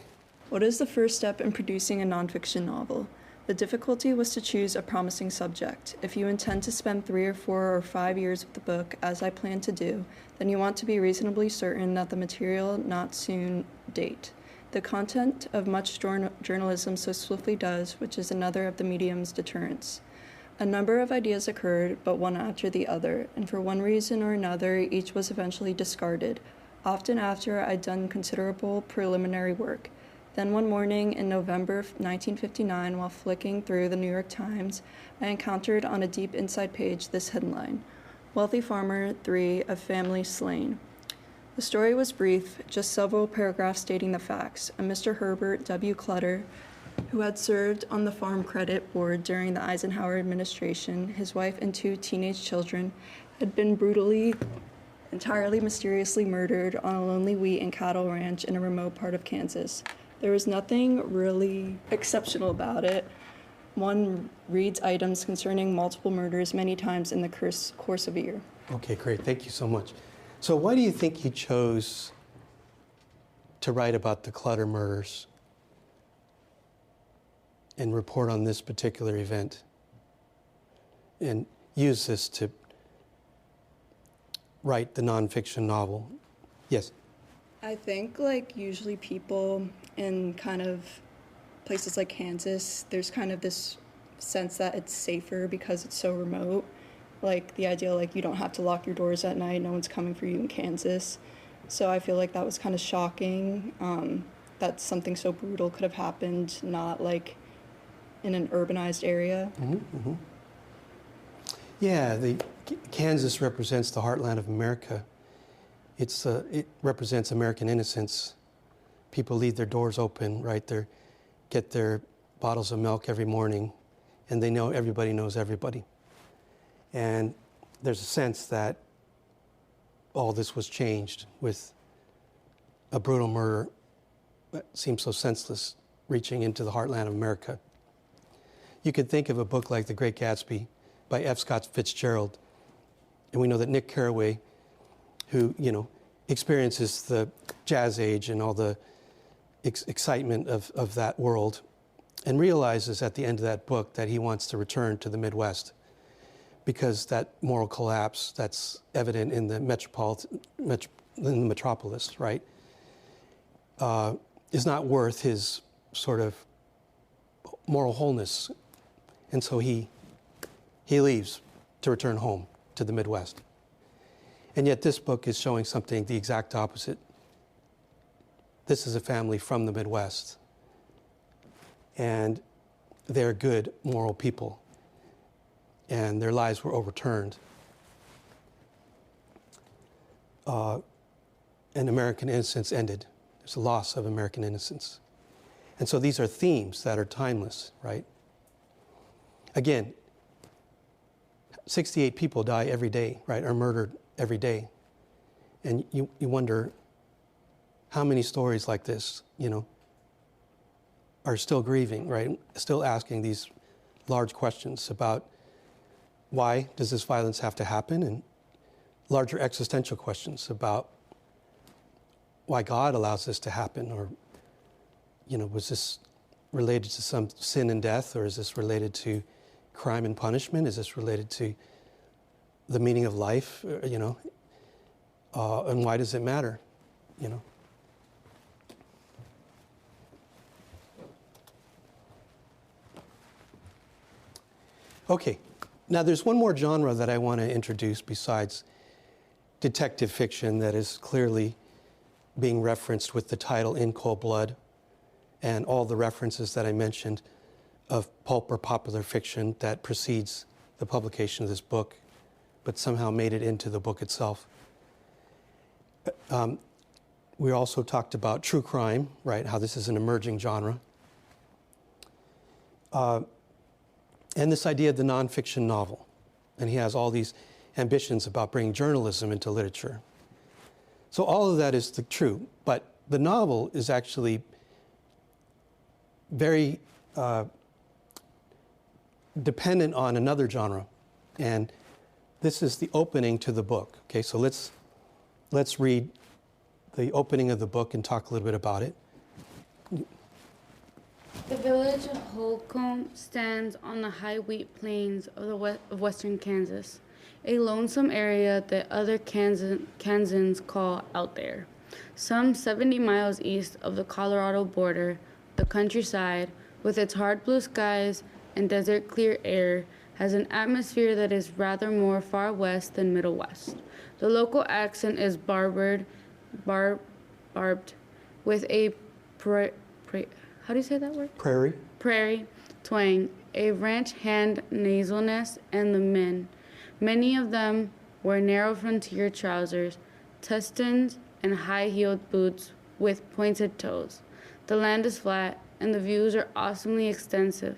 What is the first step in producing a nonfiction novel? The difficulty was to choose a promising subject. If you intend to spend 3 or 4 or 5 years with the book, as I plan to do, then you want to be reasonably certain that the material not soon date. The content of much journalism so swiftly does, which is another of the medium's deterrents. A number of ideas occurred, but one after the other, and for one reason or another, each was eventually discarded, often after I'd done considerable preliminary work. Then one morning in November 1959, while flicking through the New York Times, I encountered on a deep inside page this headline: Wealthy Farmer 3 of Family Slain. The story was brief, just several paragraphs stating the facts. A Mr. Herbert W. Clutter, who had served on the Farm Credit Board during the Eisenhower administration, his wife and 2 teenage children, had been brutally, entirely mysteriously murdered on a lonely wheat and cattle ranch in a remote part of Kansas. There was nothing really exceptional about it. One reads items concerning multiple murders many times in the course of a year.
Okay, great. Thank you so much. So why do you think he chose to write about the Clutter murders and report on this particular event and use this to write the nonfiction novel? Yes?
I think, usually people in kind of places like Kansas, there's kind of this sense that it's safer because it's so remote. The idea, you don't have to lock your doors at night, no one's coming for you in Kansas. So I feel like that was kind of shocking, that something so brutal could have happened, not, in an urbanized area.
Mm-hmm, mm-hmm. Yeah, Kansas represents the heartland of America. It represents American innocence. People leave their doors open, right? They get their bottles of milk every morning, and they know everybody knows everybody. And there's a sense that all this was changed with a brutal murder that seems so senseless reaching into the heartland of America. You could think of a book like The Great Gatsby by F. Scott Fitzgerald, and we know that Nick Carraway, who, experiences the jazz age and all the excitement of that world, and realizes at the end of that book that he wants to return to the Midwest because that moral collapse that's evident in the metropolis, right, is not worth his sort of moral wholeness. And so he leaves to return home to the Midwest. And yet this book is showing something the exact opposite. This is a family from the Midwest, and they're good, moral people, and their lives were overturned. And American innocence ended. There's a loss of American innocence. And so these are themes that are timeless, right? Again, 68 people die every day, right, are murdered every day. And you wonder how many stories like this, are still grieving, right? Still asking these large questions about why does this violence have to happen, and larger existential questions about why God allows this to happen, or, was this related to some sin and death, or is this related to crime and punishment? Is this related to the meaning of life, and why does it matter, Okay, now there's one more genre that I want to introduce besides detective fiction that is clearly being referenced with the title In Cold Blood, and all the references that I mentioned of pulp or popular fiction that precedes the publication of this book, but somehow made it into the book itself. We also talked about true crime, right? How this is an emerging genre. And this idea of the nonfiction novel. And he has all these ambitions about bringing journalism into literature. So all of that is true, but the novel is actually very dependent on another genre. And this is the opening to the book. Okay, so let's read the opening of the book and talk a little bit about it.
The village of Holcomb stands on the high wheat plains of western Kansas, a lonesome area that other Kansans call out there. Some 70 miles east of the Colorado border, the countryside, with its hard blue skies and desert clear air, has an atmosphere that is rather more far west than Middle West. The local accent is barbed, with a how do you say that word? Prairie twang, a ranch hand nasalness, and the men. Many of them wear narrow frontier trousers, Tustons, and high-heeled boots with pointed toes. The land is flat, and the views are awesomely extensive.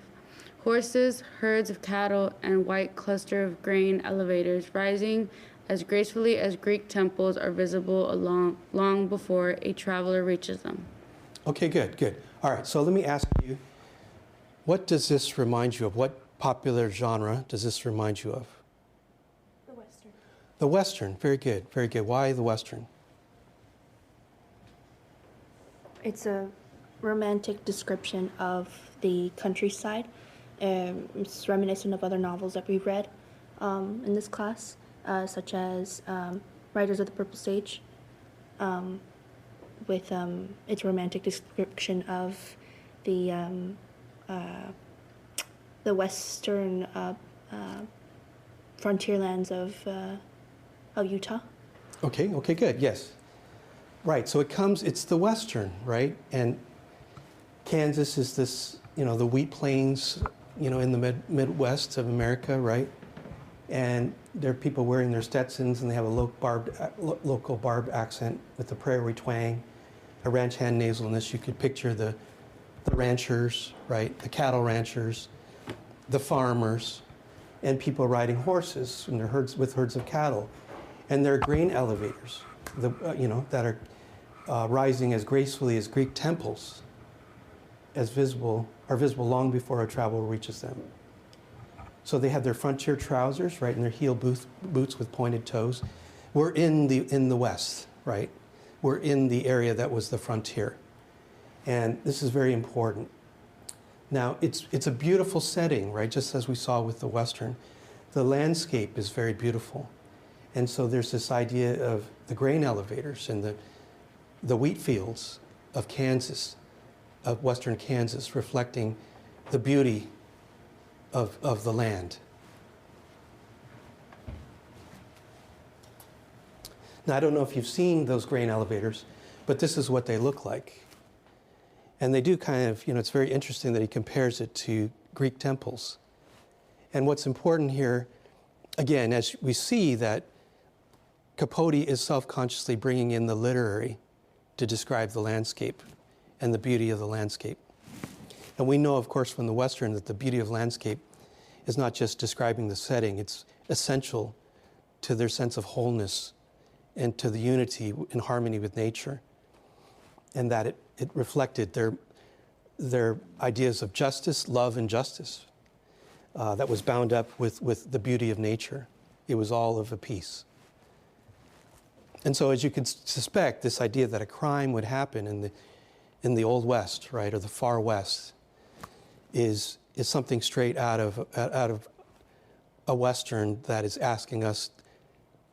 Horses, herds of cattle, and white cluster of grain elevators rising as gracefully as Greek temples are visible long before a traveler reaches them.
Okay, good. All right, so let me ask you, what does this remind you of? What popular genre does this remind you of?
The Western.
The Western, very good. Why the Western?
It's a romantic description of the countryside. It's reminiscent of other novels that we've read in this class, such as Riders of the Purple Sage, with its romantic description of the western frontierlands of Utah.
Okay, good, yes. Right, so it's the Western, right? And Kansas is this, the wheat plains, in the Midwest of America, right? And there are people wearing their Stetsons, and they have a local barbed accent with the prairie twang, a ranch hand nasalness. You could picture the ranchers, right? The cattle ranchers, the farmers, and people riding horses and their herds of cattle. And there are grain elevators, that are rising as gracefully as Greek temples, are visible long before a traveler reaches them. So they have their frontier trousers, right, and their heel boots with pointed toes. We're in the West, right? We're in the area that was the frontier. And this is very important. Now, it's a beautiful setting, right, just as we saw with the Western. The landscape is very beautiful. And so there's this idea of the grain elevators and the wheat fields of Kansas, of Western Kansas, reflecting the beauty of the land. Now, I don't know if you've seen those grain elevators, but this is what they look like. And they do kind of, it's very interesting that he compares it to Greek temples. And what's important here, again, as we see that Capote is self-consciously bringing in the literary to describe the landscape and the beauty of the landscape. And we know, of course, from the Western that the beauty of landscape is not just describing the setting, it's essential to their sense of wholeness and to the unity and harmony with nature. and that it reflected their ideas of justice, love, and justice that was bound up with the beauty of nature. It was all of a piece. And so, as you can suspect, this idea that a crime would happen in the Old West, right, or the Far West, is something straight out of a Western that is asking us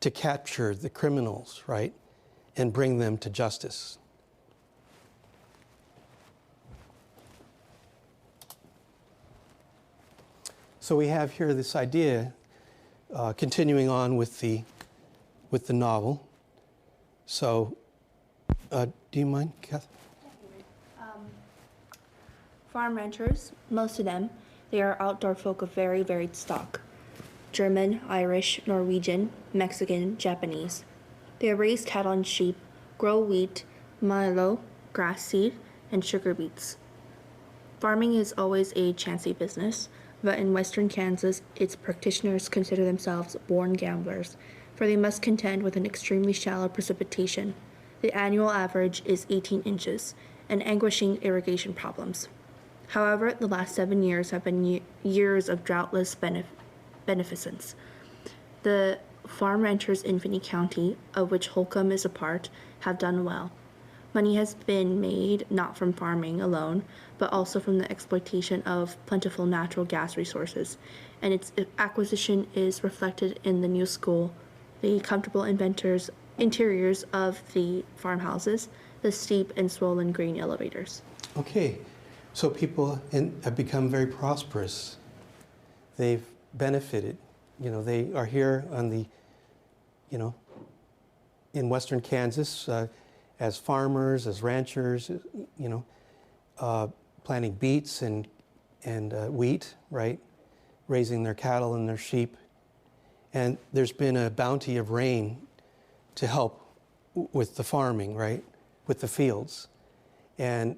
to capture the criminals, right, and bring them to justice. So we have here this idea, continuing on with the novel. So, do you mind, Kath?
Farm ranchers, most of them, they are outdoor folk of very varied stock. German, Irish, Norwegian, Mexican, Japanese. They raise cattle and sheep, grow wheat, milo, grass seed, and sugar beets. Farming is always a chancy business, but in western Kansas, its practitioners consider themselves born gamblers, for they must contend with an extremely shallow precipitation. The annual average is 18 inches, and anguishing irrigation problems. However, the last 7 years have been years of droughtless beneficence. The farm ranchers in Finney County, of which Holcomb is a part, have done well. Money has been made not from farming alone, but also from the exploitation of plentiful natural gas resources, and its acquisition is reflected in the new school, the comfortable interiors of the farmhouses, the steep and swollen grain elevators.
Okay, so people have become very prosperous. They've benefited. They are here on the, in western Kansas, as farmers, as ranchers, planting beets and wheat, right? Raising their cattle and their sheep. And there's been a bounty of rain to help with the farming, right? With the fields. And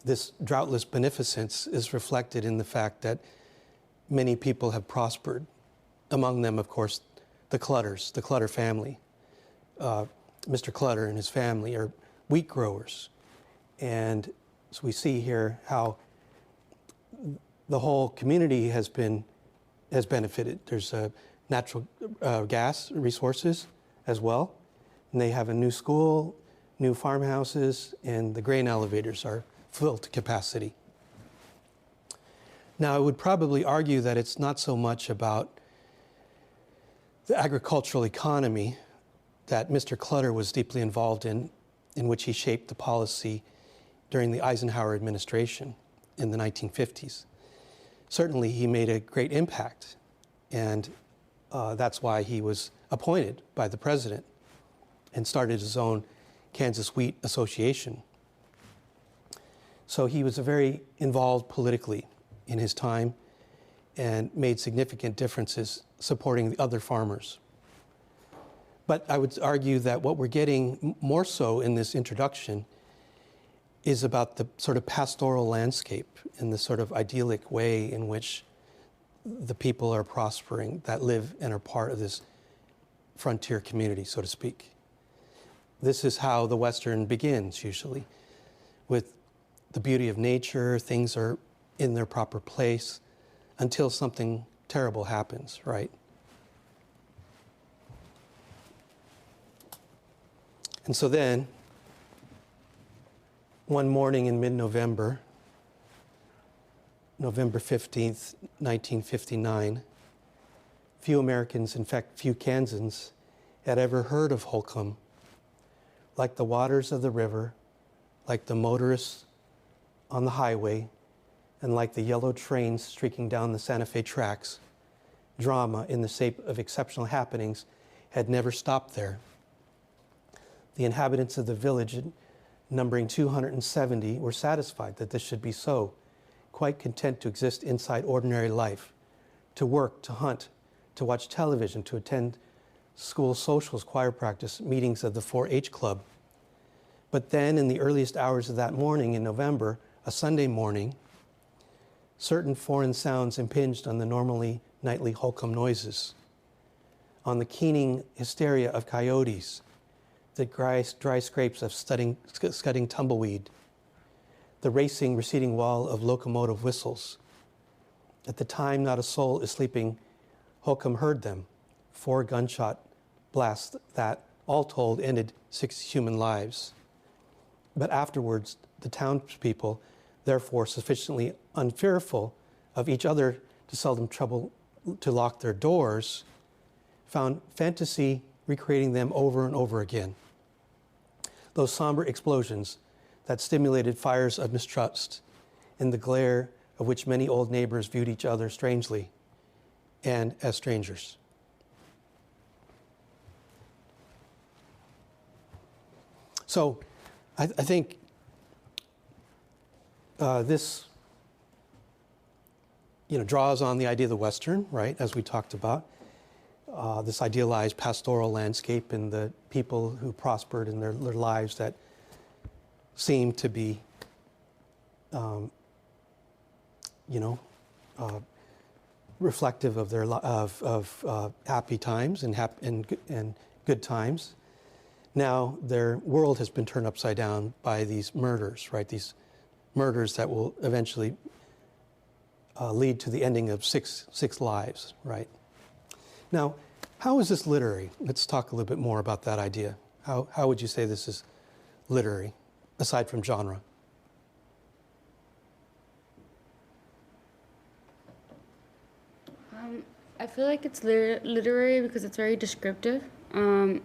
this droughtless beneficence is reflected in the fact that many people have prospered. Among them, of course, the Clutters, the Clutter family. Mr. Clutter and his family are wheat growers. And so we see here how the whole community has benefited. There's natural gas resources as well. And they have a new school, new farmhouses, and the grain elevators are filled to capacity. Now, I would probably argue that it's not so much about the agricultural economy that Mr. Clutter was deeply involved in which he shaped the policy during the Eisenhower administration in the 1950s. Certainly, he made a great impact, and that's why he was appointed by the president and started his own Kansas Wheat Association. So he was very involved politically in his time and made significant differences supporting the other farmers. But I would argue that what we're getting more so in this introduction is about the sort of pastoral landscape and the sort of idyllic way in which the people are prospering that live and are part of this frontier community, so to speak. This is how the Western begins, usually, with the beauty of nature, things are in their proper place until something terrible happens, right? And so then, one morning in mid-November, November 15th, 1959, few Americans, in fact, few Kansans, had ever heard of Holcomb. Like the waters of the river, like the motorists on the highway, and like the yellow trains streaking down the Santa Fe tracks, drama in the shape of exceptional happenings had never stopped there. The inhabitants of the village, numbering 270, were satisfied that this should be so, quite content to exist inside ordinary life, to work, to hunt, to watch television, to attend school socials, choir practice, meetings of the 4-H club. But then, in the earliest hours of that morning in November, a Sunday morning, certain foreign sounds impinged on the normally nightly Holcomb noises, on the keening hysteria of coyotes, the dry scrapes of scudding tumbleweed, the racing, receding wall of locomotive whistles. At the time not a soul is sleeping, Holcomb heard them, 4 gunshot blasts that, all told, ended 6 human lives. But afterwards, the townspeople, therefore sufficiently unfearful of each other to seldom trouble to lock their doors, found fantasy recreating them over and over again. Those somber explosions that stimulated fires of mistrust, in the glare of which many old neighbors viewed each other strangely and as strangers. So I think this draws on the idea of the Western, right, as we talked about, this idealized pastoral landscape and the people who prospered in their lives that seem to be, reflective of their happy times and good times. Now their world has been turned upside down by these murders, right? These murders that will eventually lead to the ending of six lives, right? Now, how is this literary? Let's talk a little bit more about that idea. How would you say this is literary, aside from genre?
I feel like it's literary because it's very descriptive.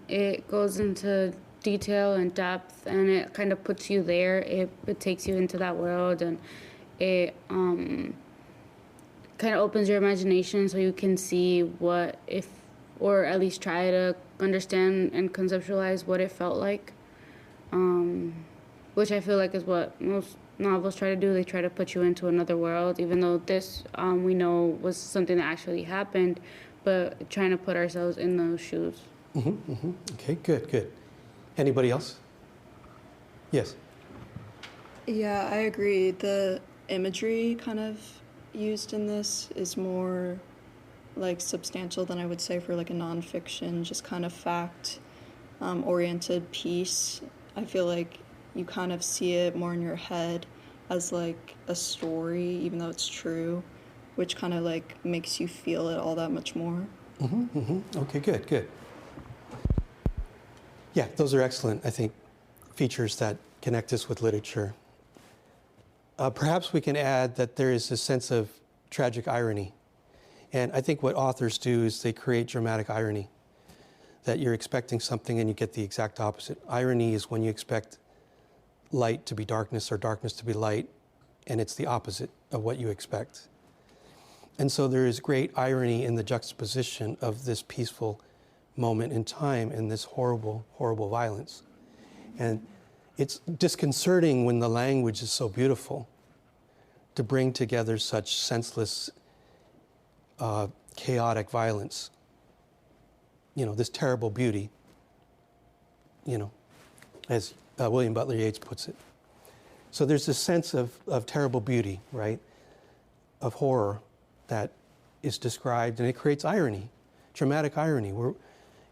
It goes into detail and depth, and it kind of puts you there. It takes you into that world, and it kind of opens your imagination so you can see what if, or at least try to understand and conceptualize what it felt like, which I feel like is what most novels try to do. They try to put you into another world, even though this we know was something that actually happened, but trying to put ourselves in those shoes.
Mm-hmm, mm-hmm. Okay, good. Anybody else? Yes.
Yeah, I agree. The imagery kind of used in this is more like substantial than I would say for like a nonfiction, just kind of fact oriented piece. I feel like you kind of see it more in your head as like a story, even though it's true, which kind of like makes you feel it all that much more.
Mm-hmm, mm-hmm. Okay, good. Yeah, those are excellent, I think, features that connect us with literature. Perhaps we can add that there is a sense of tragic irony. And I think what authors do is they create dramatic irony, that you're expecting something and you get the exact opposite. Irony is when you expect light to be darkness or darkness to be light, and it's the opposite of what you expect. And so there is great irony in the juxtaposition of this peaceful moment in time and this horrible, horrible violence. And it's disconcerting when the language is so beautiful to bring together such senseless, chaotic violence. This terrible beauty, as William Butler Yeats puts it. So there's this sense of terrible beauty, right, of horror that is described, and it creates irony, dramatic irony.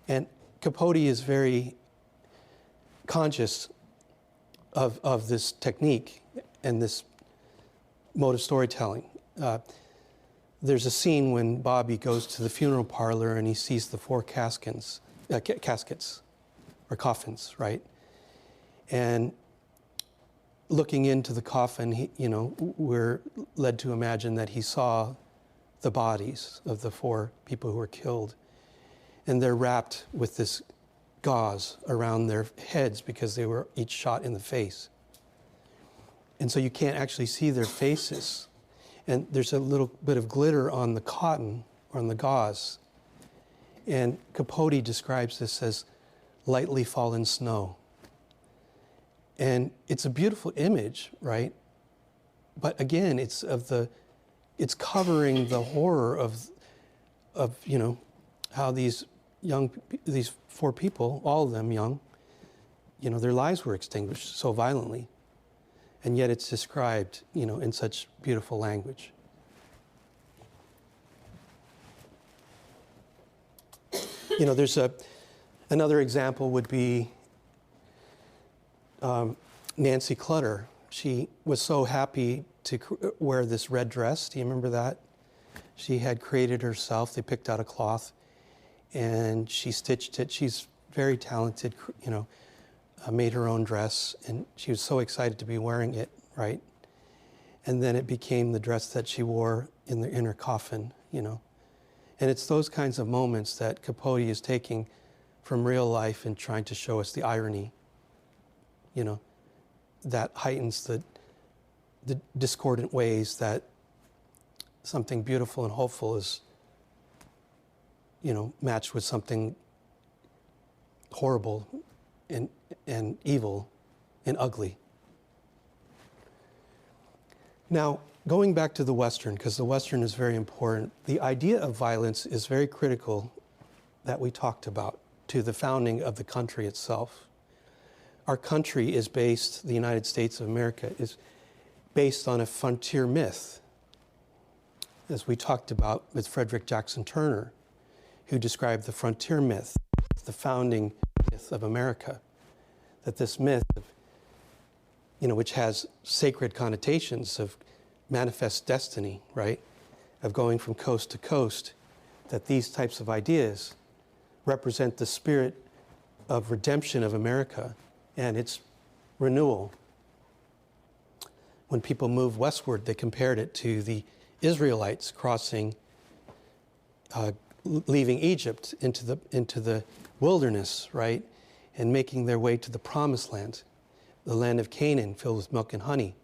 And Capote is very conscious of this technique and this mode of storytelling. There's a scene when Bobby goes to the funeral parlor and he sees the 4 caskets or coffins, right? And looking into the coffin, we're led to imagine that he saw the bodies of the 4 people who were killed. And they're wrapped with this gauze around their heads because they were each shot in the face. And so you can't actually see their faces. And there's a little bit of glitter on the cotton or on the gauze. And Capote describes this as lightly fallen snow. And it's a beautiful image, right? But again, it's covering the horror of how these 4 people, all of them young, their lives were extinguished so violently. And yet it's described, in such beautiful language. There's another example would be Nancy Clutter. She was so happy to wear this red dress. Do you remember that? She had created herself. They picked out a cloth and she stitched it. She's very talented, made her own dress, and she was so excited to be wearing it, right? And then it became the dress that she wore in her coffin, And it's those kinds of moments that Capote is taking from real life and trying to show us the irony, that heightens the discordant ways that something beautiful and hopeful is, matched with something horrible and evil and ugly. Now, going back to the Western, because the Western is very important, the idea of violence is very critical that we talked about to the founding of the country itself. Our country is based, the United States of America is based on a frontier myth, as we talked about with Frederick Jackson Turner, who described the frontier myth, the founding myth of America, that this myth, which has sacred connotations of manifest destiny, right, of going from coast to coast, that these types of ideas represent the spirit of redemption of America and its renewal. When people moved westward, they compared it to the Israelites crossing, leaving Egypt into the wilderness, right, and making their way to the promised land, the land of Canaan filled with milk and honey.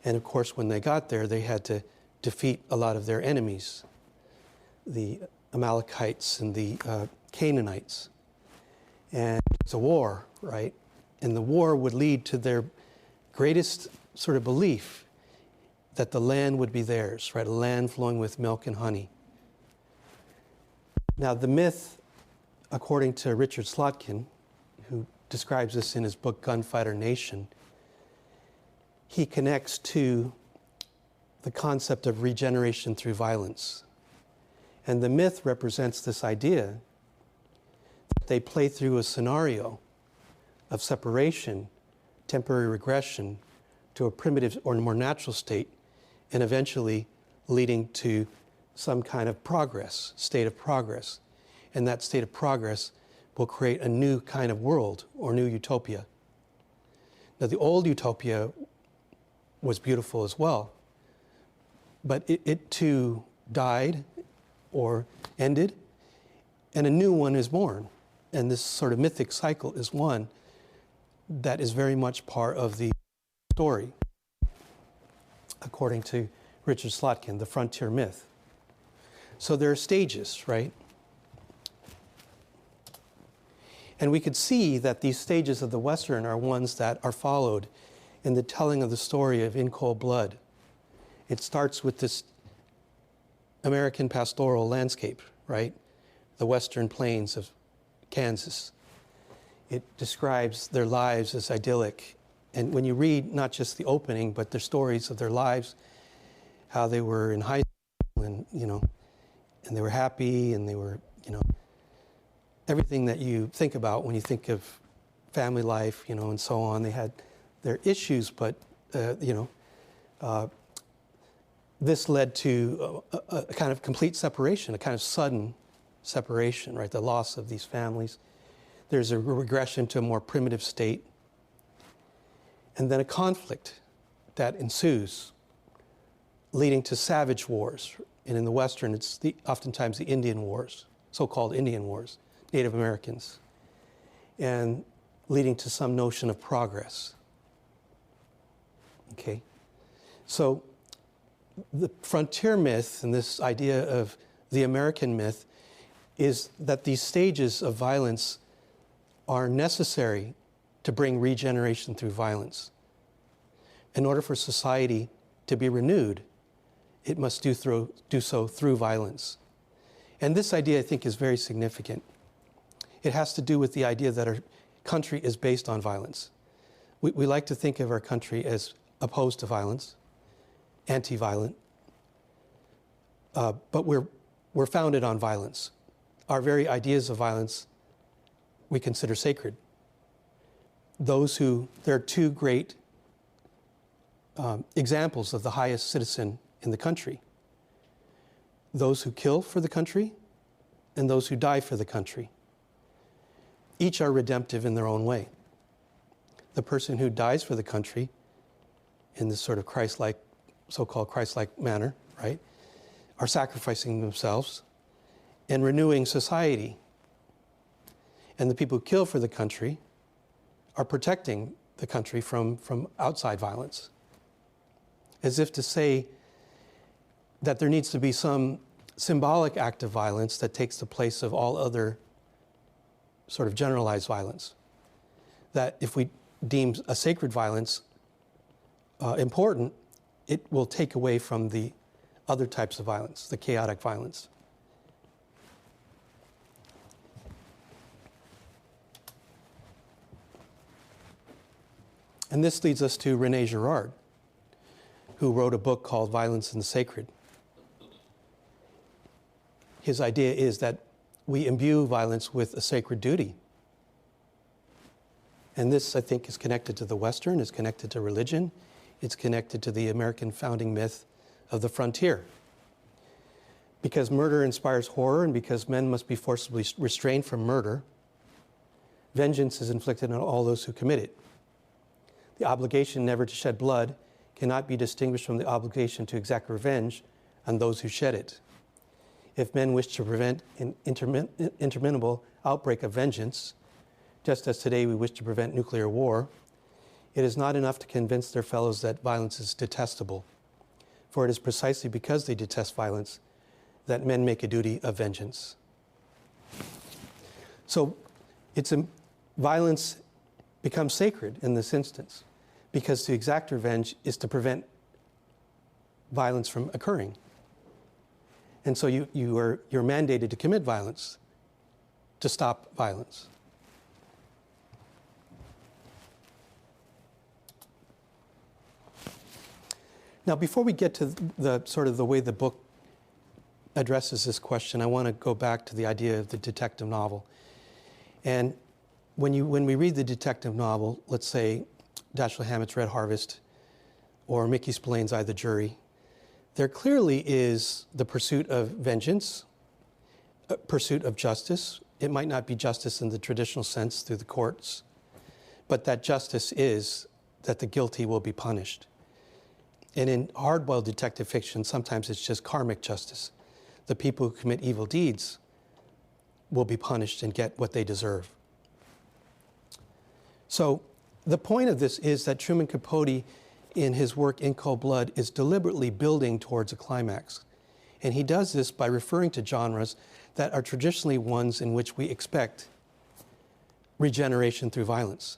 And of course, when they got there, they had to defeat a lot of their enemies, the Amalekites and the Canaanites. And it's a war, right? And the war would lead to their greatest sort of belief that the land would be theirs, right? A land flowing with milk and honey. Now, the myth, according to Richard Slotkin, who describes this in his book Gunfighter Nation, he connects to the concept of regeneration through violence. And the myth represents this idea that they play through a scenario of separation, temporary regression, to a primitive or more natural state, and eventually leading to some kind of progress, state of progress. And that state of progress will create a new kind of world or new utopia. Now, the old utopia was beautiful as well, but it too died or ended, and a new one is born. And this sort of mythic cycle is one that is very much part of the story, according to Richard Slotkin, the frontier myth. So there are stages, right? And we could see that these stages of the Western are ones that are followed in the telling of the story of In Cold Blood. It starts with this American pastoral landscape, right? The western plains of Kansas. It describes their lives as idyllic. And when you read not just the opening, but their stories of their lives, how they were in high school and, and they were happy and they were, everything that you think about when you think of family life, and so on. They had their issues, but, this led to a kind of complete separation, a kind of sudden separation, right? The loss of these families. There's a regression to a more primitive state. And then a conflict that ensues, leading to savage wars. And in the Western, it's oftentimes the Indian Wars, so-called Indian Wars, Native Americans, and leading to some notion of progress. Okay? So the frontier myth and this idea of the American myth is that these stages of violence are necessary to bring regeneration through violence. In order for society to be renewed, it must do so through violence. And this idea, I think, is very significant. It has to do with the idea that our country is based on violence. We like to think of our country as opposed to violence, anti-violent, but we're founded on violence. Our very ideas of violence we consider sacred. there are two great examples of the highest citizen in the country. Those who kill for the country and those who die for the country. Each are redemptive in their own way. The person who dies for the country in this sort of Christ-like, so-called Christ-like manner, right, are sacrificing themselves and renewing society. And the people who kill for the country are protecting the country from outside violence. As if to say that there needs to be some symbolic act of violence that takes the place of all other sort of generalized violence. That if we deem a sacred violence important, it will take away from the other types of violence, the chaotic violence. And this leads us to René Girard, who wrote a book called Violence and the Sacred. His idea is that we imbue violence with a sacred duty. And this, I think, is connected to the Western, is connected to religion, it's connected to the American founding myth of the frontier. Because murder inspires horror, and because men must be forcibly restrained from murder, vengeance is inflicted on all those who commit it. The obligation never to shed blood cannot be distinguished from the obligation to exact revenge on those who shed it. If men wish to prevent an interminable outbreak of vengeance, just as today we wish to prevent nuclear war, it is not enough to convince their fellows that violence is detestable, for it is precisely because they detest violence that men make a duty of vengeance. So violence becomes sacred in this instance, because to exact revenge is to prevent violence from occurring. And so you're mandated to commit violence to stop violence. Now, before we get to the sort of the way the book addresses this question, I want to go back to the idea of the detective novel. And when we read the detective novel, let's say Dashiell Hammett's Red Harvest or Mickey Spillane's I, the Jury, there clearly is the pursuit of vengeance, a pursuit of justice. It might not be justice in the traditional sense through the courts, but that justice is that the guilty will be punished. And in hard-boiled detective fiction, sometimes it's just karmic justice. The people who commit evil deeds will be punished and get what they deserve. So the point of this is that Truman Capote, in his work In Cold Blood, is deliberately building towards a climax. And he does this by referring to genres that are traditionally ones in which we expect regeneration through violence.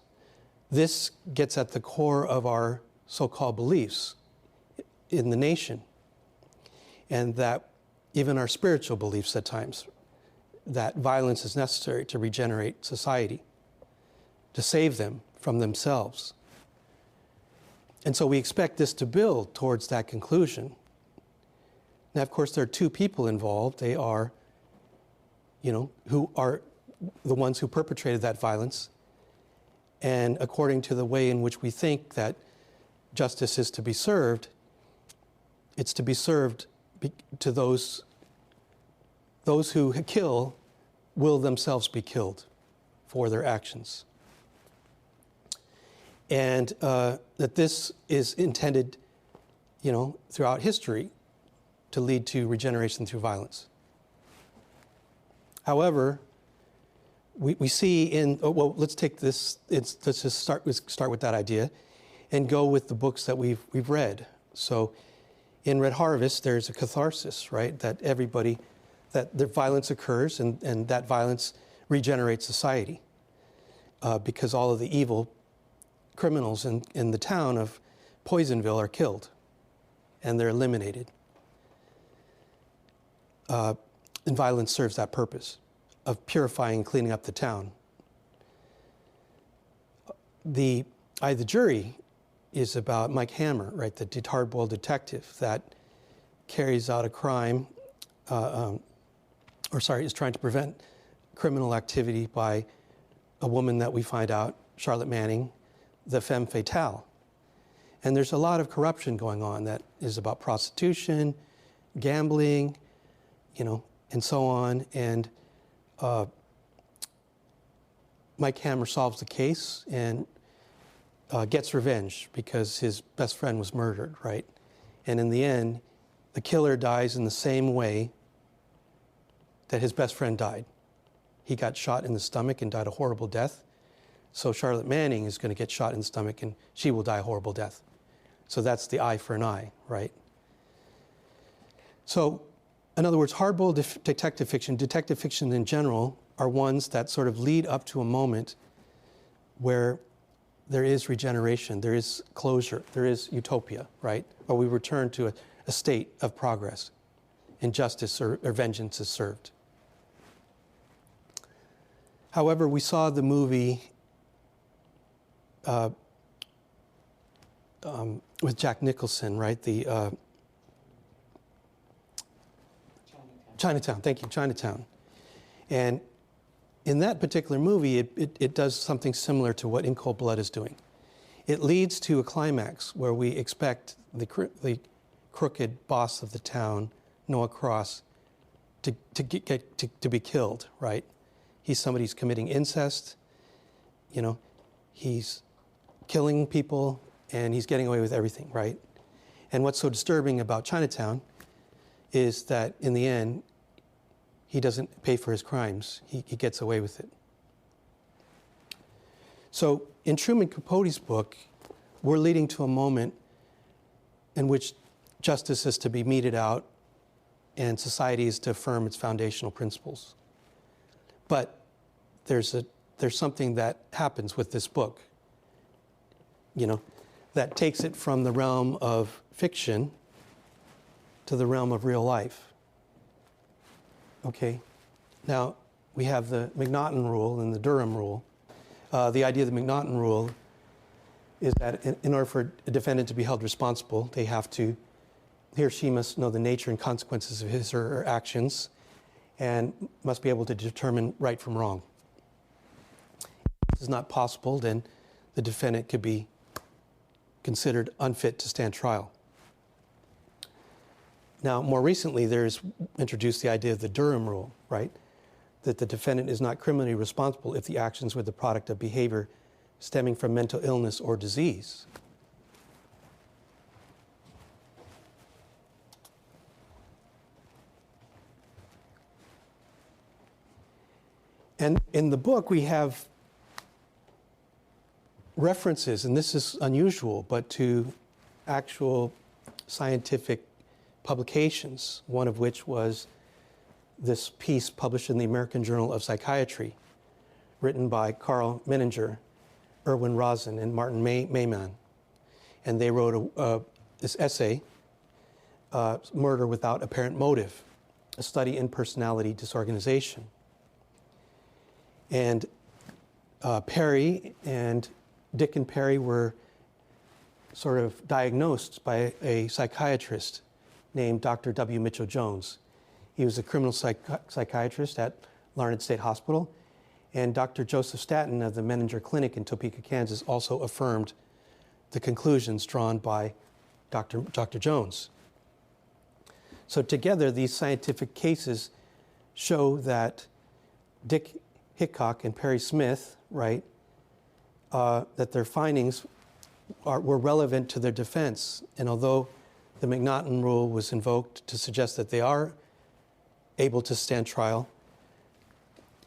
This gets at the core of our so-called beliefs in the nation, and that even our spiritual beliefs at times, that violence is necessary to regenerate society, to save them from themselves. And so we expect this to build towards that conclusion. Now, of course, there are two people involved. They are, who are the ones who perpetrated that violence. And according to the way in which we think that justice is to be served, it's to be served to those who kill will themselves be killed for their actions. And that this is intended, throughout history to lead to regeneration through violence. However, we see let's take this, let's just start with that idea and go with the books that we've read. So in Red Harvest, there's a catharsis, right? That the violence occurs and that violence regenerates society because all of the evil criminals in the town of Poisonville are killed and they're eliminated. And violence serves that purpose of purifying and cleaning up the town. The I, the Jury is about Mike Hammer, right, the hard-boiled detective that carries out a crime, is trying to prevent criminal activity by a woman that we find out Charlotte Manning the femme fatale. And there's a lot of corruption going on that is about prostitution, gambling, and so on. And Mike Hammer solves the case and gets revenge because his best friend was murdered, right? And in the end, the killer dies in the same way that his best friend died. He got shot in the stomach and died a horrible death. So Charlotte Manning is going to get shot in the stomach and she will die a horrible death. So that's the eye for an eye, right? So, in other words, hardboiled detective fiction in general, are ones that sort of lead up to a moment where there is regeneration, there is closure, there is utopia, right? Or we return to a state of progress and justice or vengeance is served. However, we saw the movie with Jack Nicholson, right? The Chinatown, thank you, Chinatown. And in that particular movie, it does something similar to what In Cold Blood is doing. It leads to a climax where we expect the crooked boss of the town, Noah Cross, to be killed, right? He's somebody who's committing incest, he's killing people, and he's getting away with everything, right? And what's so disturbing about Chinatown is that in the end, he doesn't pay for his crimes. He gets away with it. So in Truman Capote's book, we're leading to a moment in which justice is to be meted out and society is to affirm its foundational principles. But there's something that happens with this book, that takes it from the realm of fiction to the realm of real life. Okay, now we have the McNaughton rule and the Durham rule. The idea of the McNaughton rule is that in order for a defendant to be held responsible, he or she must know the nature and consequences of his or her actions and must be able to determine right from wrong. If this is not possible, then the defendant could be considered unfit to stand trial. Now, more recently, there's introduced the idea of the Durham rule, right? That the defendant is not criminally responsible if the actions were the product of behavior stemming from mental illness or disease. And in the book, we have references, and this is unusual, but to actual scientific publications, one of which was this piece published in the American Journal of Psychiatry, written by Carl Menninger, Erwin Rosen, and Martin Mayman. And they wrote this essay, Murder Without Apparent Motive, a study in personality disorganization. And Dick and Perry were sort of diagnosed by a psychiatrist named Dr. W. Mitchell Jones. He was a criminal psychiatrist at Larned State Hospital, and Dr. Joseph Staton of the Menninger Clinic in Topeka, Kansas, also affirmed the conclusions drawn by Dr. Jones. So together, these scientific cases show that Dick Hickok and Perry Smith, right, that their findings were relevant to their defense. And although the McNaughton rule was invoked to suggest that they are able to stand trial,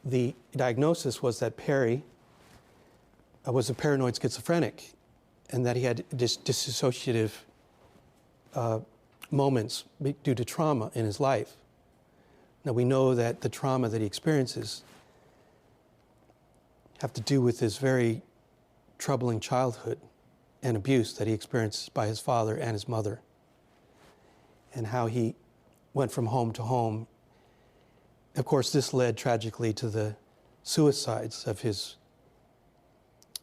the diagnosis was that Perry was a paranoid schizophrenic and that he had dissociative moments due to trauma in his life. Now we know that the trauma that he experiences have to do with his very troubling childhood and abuse that he experienced by his father and his mother, and how he went from home to home. Of course, this led tragically to the suicides of his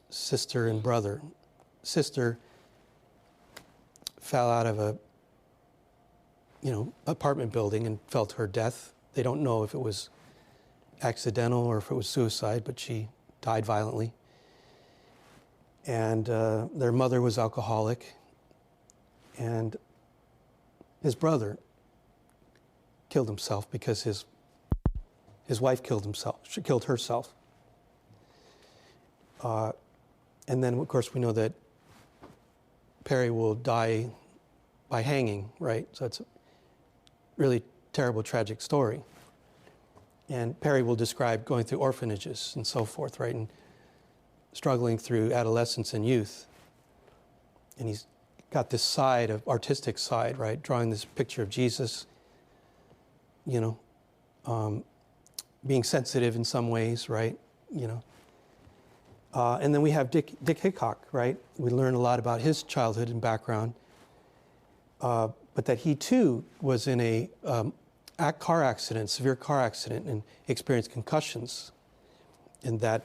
sister and brother. Sister fell out of a apartment building and fell to her death. They don't know if it was accidental or if it was suicide, but she died violently. and their mother was alcoholic, and his brother killed himself because his wife killed herself. And then, of course, we know that Perry will die by hanging, right? So it's a really terrible, tragic story. And Perry will describe going through orphanages and so forth, right? And struggling through adolescence and youth. And he's got this side, of artistic side, right? Drawing this picture of Jesus, being sensitive in some ways, right? And then we have Dick Hickok, right? We learn a lot about his childhood and background, but that he too was in a severe car accident, and experienced concussions, and that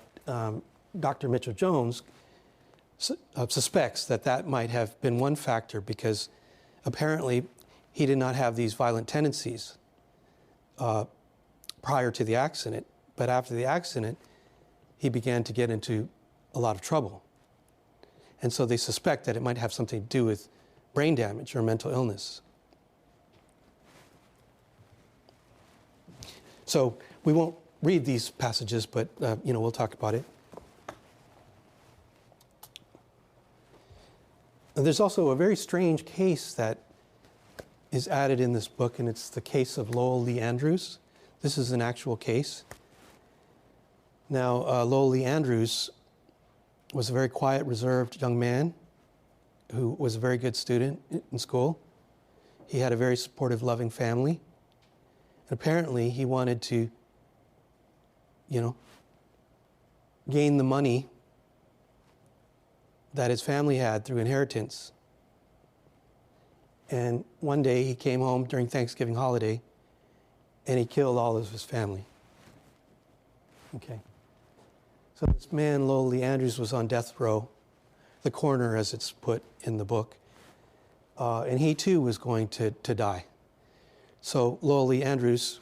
Dr. Mitchell Jones suspects that might have been one factor, because apparently he did not have these violent tendencies prior to the accident, but after the accident, he began to get into a lot of trouble. And so they suspect that it might have something to do with brain damage or mental illness. So we won't read these passages, but we'll talk about it. And there's also a very strange case that is added in this book, and it's the case of Lowell Lee Andrews. This is an actual case. Now, Lowell Lee Andrews was a very quiet, reserved young man who was a very good student in school. He had a very supportive, loving family. And apparently he wanted to, gain the money that his family had through inheritance. And one day he came home during Thanksgiving holiday and he killed all of his family. Okay. So this man, Lowell Lee Andrews, was on death row, the coroner, as it's put in the book, and he too was going to die. So Lowell Lee Andrews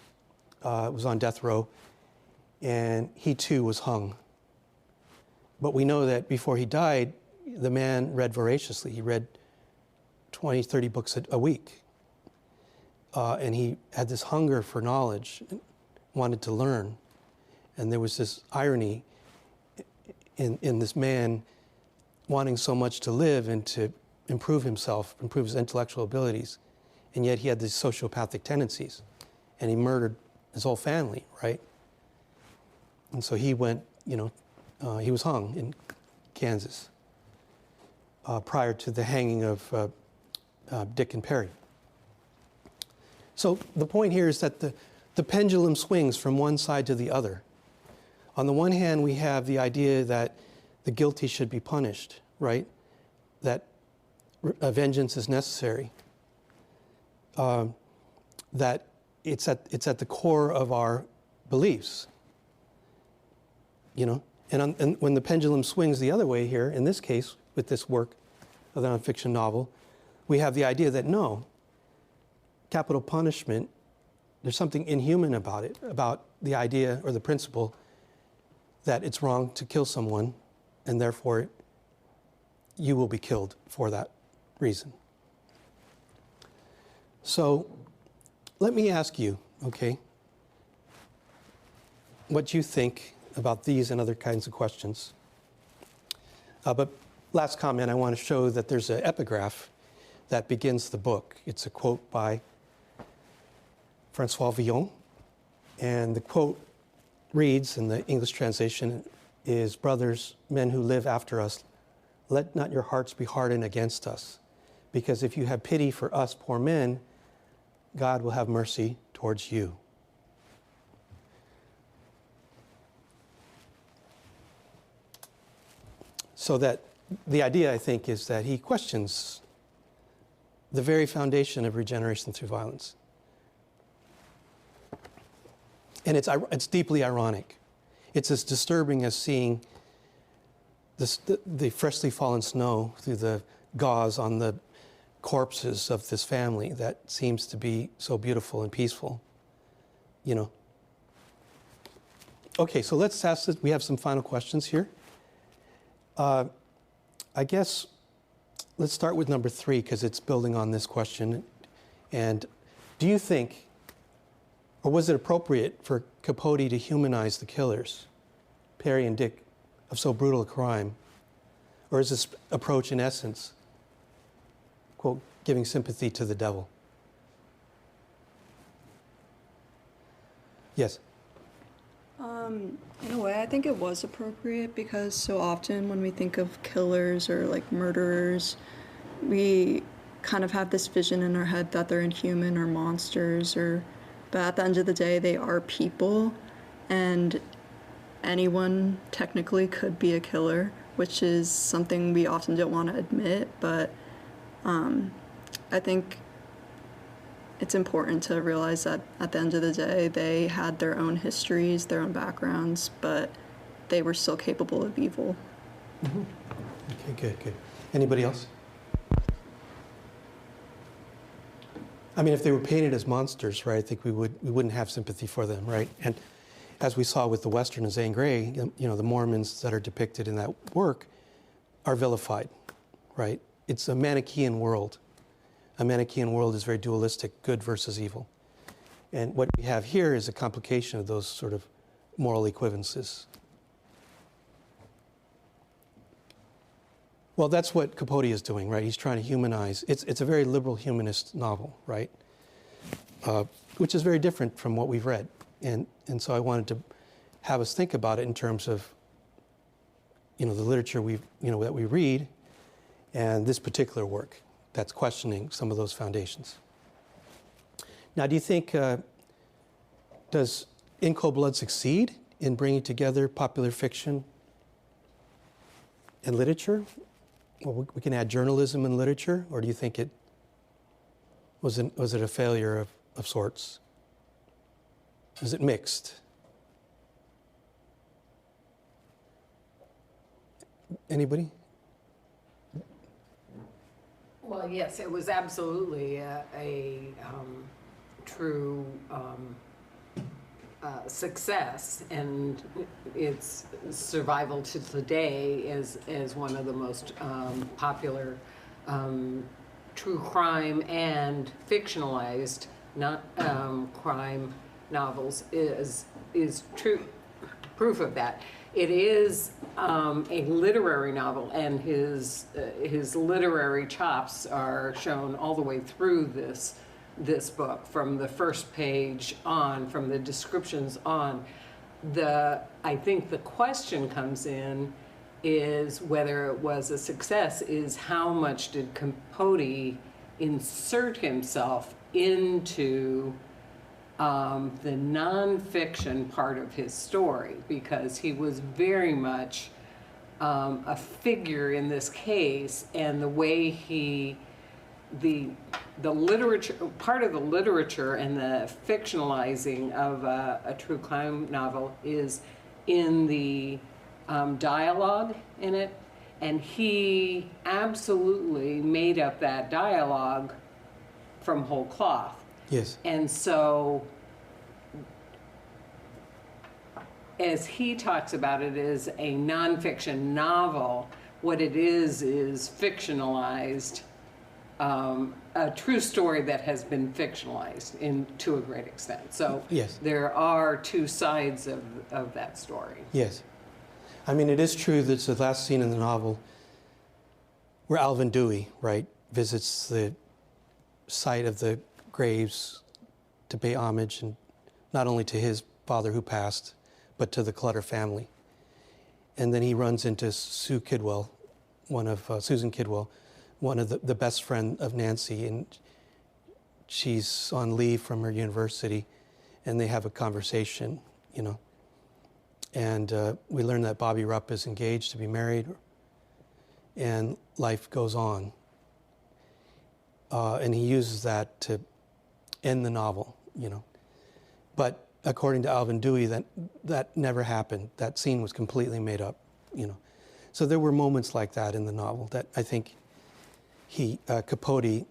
was on death row, and he too was hung. But we know that before he died, the man read voraciously. He read 20, 30 books a week. And he had this hunger for knowledge, and wanted to learn. And there was this irony in this man wanting so much to live and to improve himself, improve his intellectual abilities. And yet he had these sociopathic tendencies. And he murdered his whole family, right? And so he went, he was hung in Kansas prior to the hanging of Dick and Perry. So the point here is that the pendulum swings from one side to the other. On the one hand, we have the idea that the guilty should be punished, right? That vengeance is necessary. That it's at the core of our beliefs, And when the pendulum swings the other way here, in this case, with this work of the nonfiction novel, we have the idea that no, capital punishment, there's something inhuman about it, about the idea or the principle that it's wrong to kill someone, and therefore you will be killed for that reason. So let me ask you, okay, what you think about these and other kinds of questions. But last comment, I want to show that there's an epigraph that begins the book. It's a quote by Francois Villon, and the quote reads, in the English translation, is, "Brothers, men who live after us, let not your hearts be hardened against us, because if you have pity for us poor men, God will have mercy towards you." So that the idea, I think, is that he questions the very foundation of regeneration through violence. And it's deeply ironic. It's as disturbing as seeing the freshly fallen snow through the gauze on the corpses of this family that seems to be so beautiful and peaceful, Okay, so let's ask this. We have some final questions here. I guess let's start with number 3 because it's building on this question. And do you think, or was it appropriate for Capote to humanize the killers, Perry and Dick, of so brutal a crime? Or is this approach, in essence, quote, giving sympathy to the devil? Yes?
In a way, I think it was appropriate because so often when we think of killers or like murderers, we kind of have this vision in our head that they're inhuman or monsters, but at the end of the day, they are people, and anyone technically could be a killer, which is something we often don't want to admit, but I think it's important to realize that at the end of the day, they had their own histories, their own backgrounds, but they were still capable of evil.
Mm-hmm. Okay, good. Anybody else? I mean, if they were painted as monsters, right, I think we wouldn't have sympathy for them, right? And as we saw with the Western of Zane Grey, the Mormons that are depicted in that work are vilified, right? It's a Manichaean world. A Manichaean world is very dualistic, good versus evil. And what we have here is a complication of those sort of moral equivalences. Well, that's what Capote is doing, right? He's trying to humanize. It's a very liberal humanist novel, right? Which is very different from what we've read. And so I wanted to have us think about it in terms of, the literature that we read, and this particular work that's questioning some of those foundations. Now, do you think, does In Cold Blood succeed in bringing together popular fiction and literature? Well, we can add journalism and literature, or do you think it was it a failure of sorts? Is it mixed? Anybody?
Well, yes, it was absolutely a true success, and its survival to today is one of the most popular true crime and fictionalized crime novels is true proof of that. It is a literary novel, and his literary chops are shown all the way through this book, from the first page on, from the descriptions on. I think the question comes in is whether it was a success, is how much did Capote insert himself into the nonfiction part of his story, because he was very much a figure in this case, and the way the literature, part of the literature and the fictionalizing of a true crime novel is in the dialogue in it, and he absolutely made up that dialogue from whole cloth.
Yes.
And so, as he talks about it as a nonfiction novel, what it is fictionalized, a true story that has been fictionalized to a great extent. So
yes,
there are two sides of that story.
Yes. I mean, it is true that it's the last scene in the novel where Alvin Dewey, right, visits the site of the graves to pay homage, and not only to his father who passed, but to the Clutter family. And then he runs into Susan Kidwell, one of the best friend of Nancy, and she's on leave from her university, and they have a conversation, And we learn that Bobby Rupp is engaged to be married, and life goes on. And he uses that to end the novel, But according to Alvin Dewey, that never happened. That scene was completely made up, So there were moments like that in the novel that I think Capote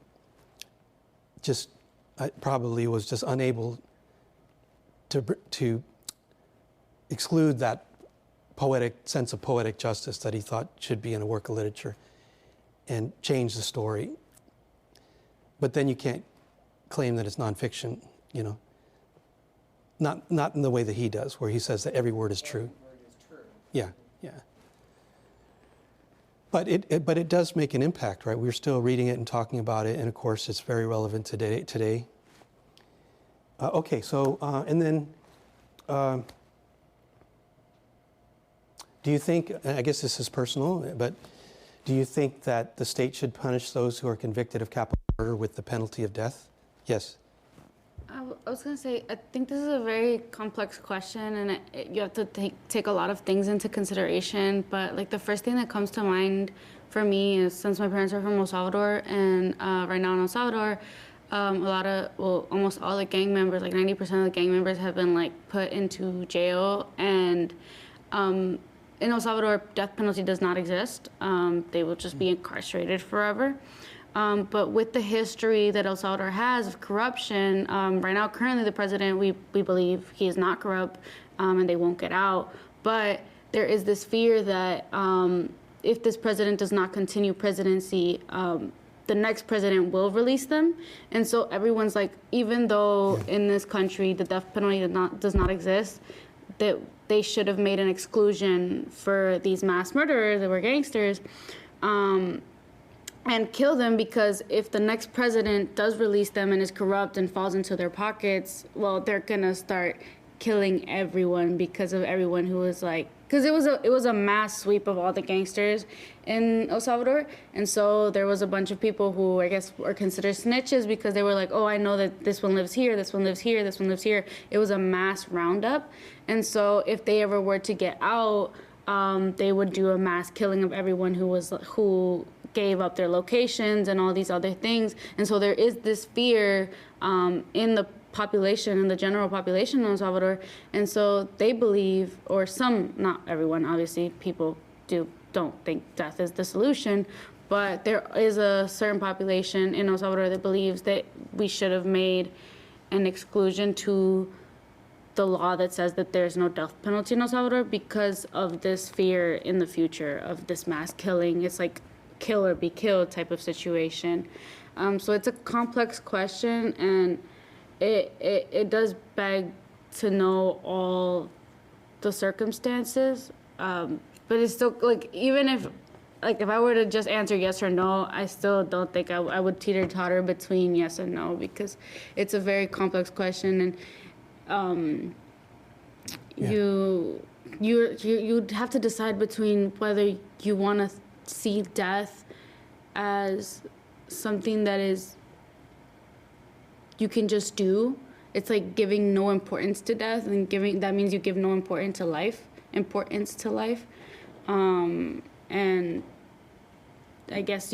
just probably was just unable to exclude that poetic sense of poetic justice that he thought should be in a work of literature. and change the story. But then you can't claim that it's nonfiction, you know. Not in the way that he does, where he says that every word is true. Yeah, yeah. But it does make an impact, right? We're still reading it and talking about it, and of course it's very relevant today. Okay, so and then do you think, and I guess this is personal, but do you think that the state should punish those who are convicted of capital murder with the penalty of death? Yes.
I was going to say, I think this is a very complex question, and you have to take a lot of things into consideration. But like the first thing that comes to mind for me is, since my parents are from El Salvador, and right now in El Salvador, almost all the gang members, like 90% of the gang members, have been like put into jail. And in El Salvador, death penalty does not exist. They will just be incarcerated forever. But with the history that El Salvador has of corruption, right now, currently the president, we believe he is not corrupt, and they won't get out. But there is this fear that if this president does not continue presidency, the next president will release them. And so everyone's like, even though in this country the death penalty does not exist, that they should have made an exclusion for these mass murderers that were gangsters. And kill them, because if the next president does release them and is corrupt and falls into their pockets, well, they're gonna start killing everyone because of everyone who was like, because it was a mass sweep of all the gangsters in El Salvador, and so there was a bunch of people who I guess were considered snitches because they were like, oh, I know that this one lives here, this one lives here, this one lives here. It was a mass roundup, and so if they ever were to get out, they would do a mass killing of everyone who gave up their locations and all these other things. And so there is this fear in the population, in the general population in El Salvador. And so they believe, or some, not everyone, obviously, people don't think death is the solution, but there is a certain population in El Salvador that believes that we should have made an exclusion to the law that says that there's no death penalty in El Salvador because of this fear in the future of this mass killing. It's like kill or be killed type of situation. So it's a complex question, and it does beg to know all the circumstances. But it's still, like, even if I were to just answer yes or no, I still don't think I would teeter-totter between yes and no, because it's a very complex question, and you'd have to decide between whether you want to see death as something that is you can just do. It's like giving no importance to death, and that means you give no importance to life. And I guess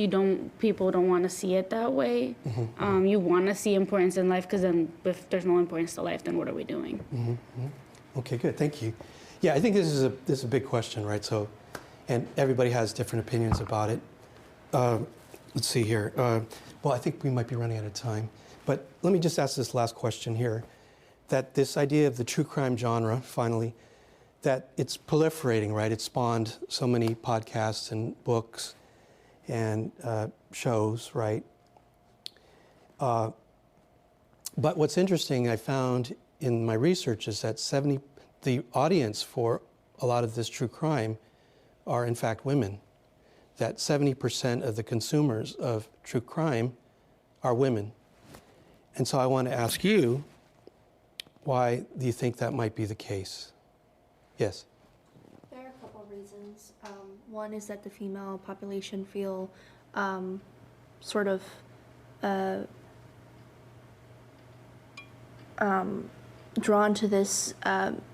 people don't want to see it that way. Mm-hmm. You want to see importance in life, because then if there's no importance to life, then what are we doing?
Mm-hmm. Mm-hmm. Okay, good, thank you. Yeah, I think this is a big question, right? So, and everybody has different opinions about it. Let's see here. Well, I think we might be running out of time. But let me just ask this last question here. That this idea of the true crime genre, finally, that it's proliferating, right? It spawned so many podcasts and books and shows, right? But what's interesting, I found in my research, is that the audience for a lot of this true crime are in fact women. That 70% of the consumers of true crime are women. And so I want to ask you, why do you think that might be the case? Yes?
There are a couple of reasons. One is that the female population feel sort of drawn to this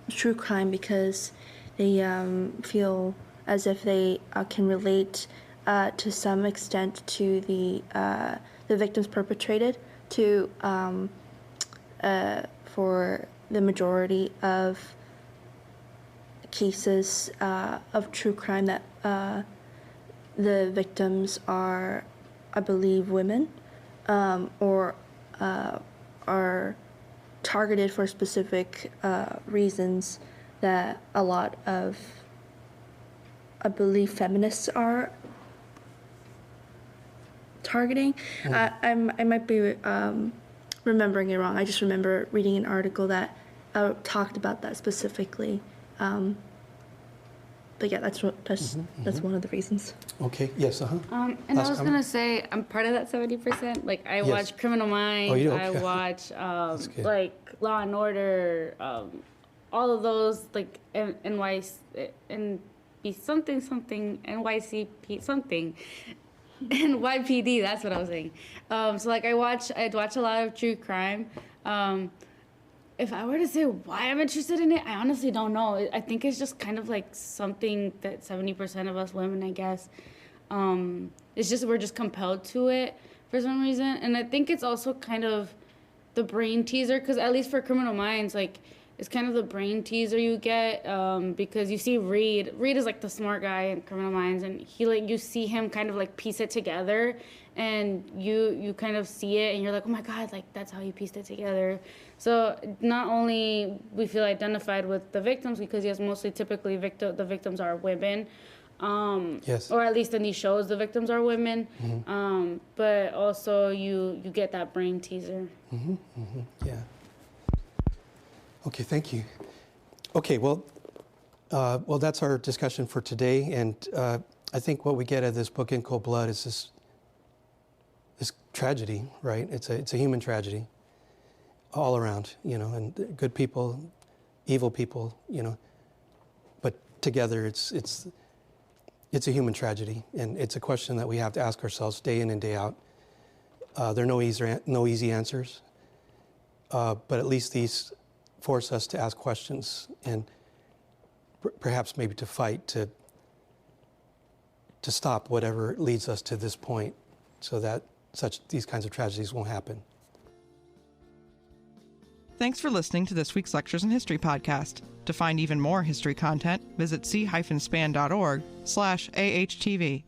true crime because they feel as if they can relate to some extent to the victims perpetrated, to for the majority of cases of true crime that the victims are, I believe, women, or are targeted for specific reasons that a lot of, I believe, feminists are targeting. I might be remembering it wrong. I just remember reading an article that talked about that specifically. But yeah, that's one of the reasons.
Okay. Yes.
And
Last
I was gonna say I'm part of that 70%. Like I watch Criminal Minds.
Oh, you do?
I
Okay.
watch like Law and Order. All of those like NYCP something. NYPD, that's what I was saying. So like I'd watch a lot of true crime. If I were to say why I'm interested in it, I honestly don't know. I think it's just kind of like something that 70% of us women, I guess, it's just we're just compelled to it for some reason. And I think it's also kind of the brain teaser, because at least for Criminal Minds, like it's kind of the brain teaser you get, because you see Reed. Reed is like the smart guy in Criminal Minds, and he like you see him kind of like piece it together, and you kind of see it, and you're like, oh my God, like that's how he pieced it together. So not only we feel identified with the victims, because yes, mostly typically the victims are women,
Yes.
or at least in these shows the victims are women, but also you get that brain teaser.
Yeah. Okay, thank you. Okay, well, that's our discussion for today, and I think what we get out of this book, In Cold Blood, is this tragedy, right? It's a human tragedy, all around, and good people, evil people, but together it's a human tragedy, and it's a question that we have to ask ourselves day in and day out. There are no easy answers, but at least these force us to ask questions and perhaps maybe to fight to stop whatever leads us to this point, so that these kinds of tragedies won't happen.
Thanks for listening to this week's Lectures in History podcast. To find even more history content, visit c-span.org/AHTV.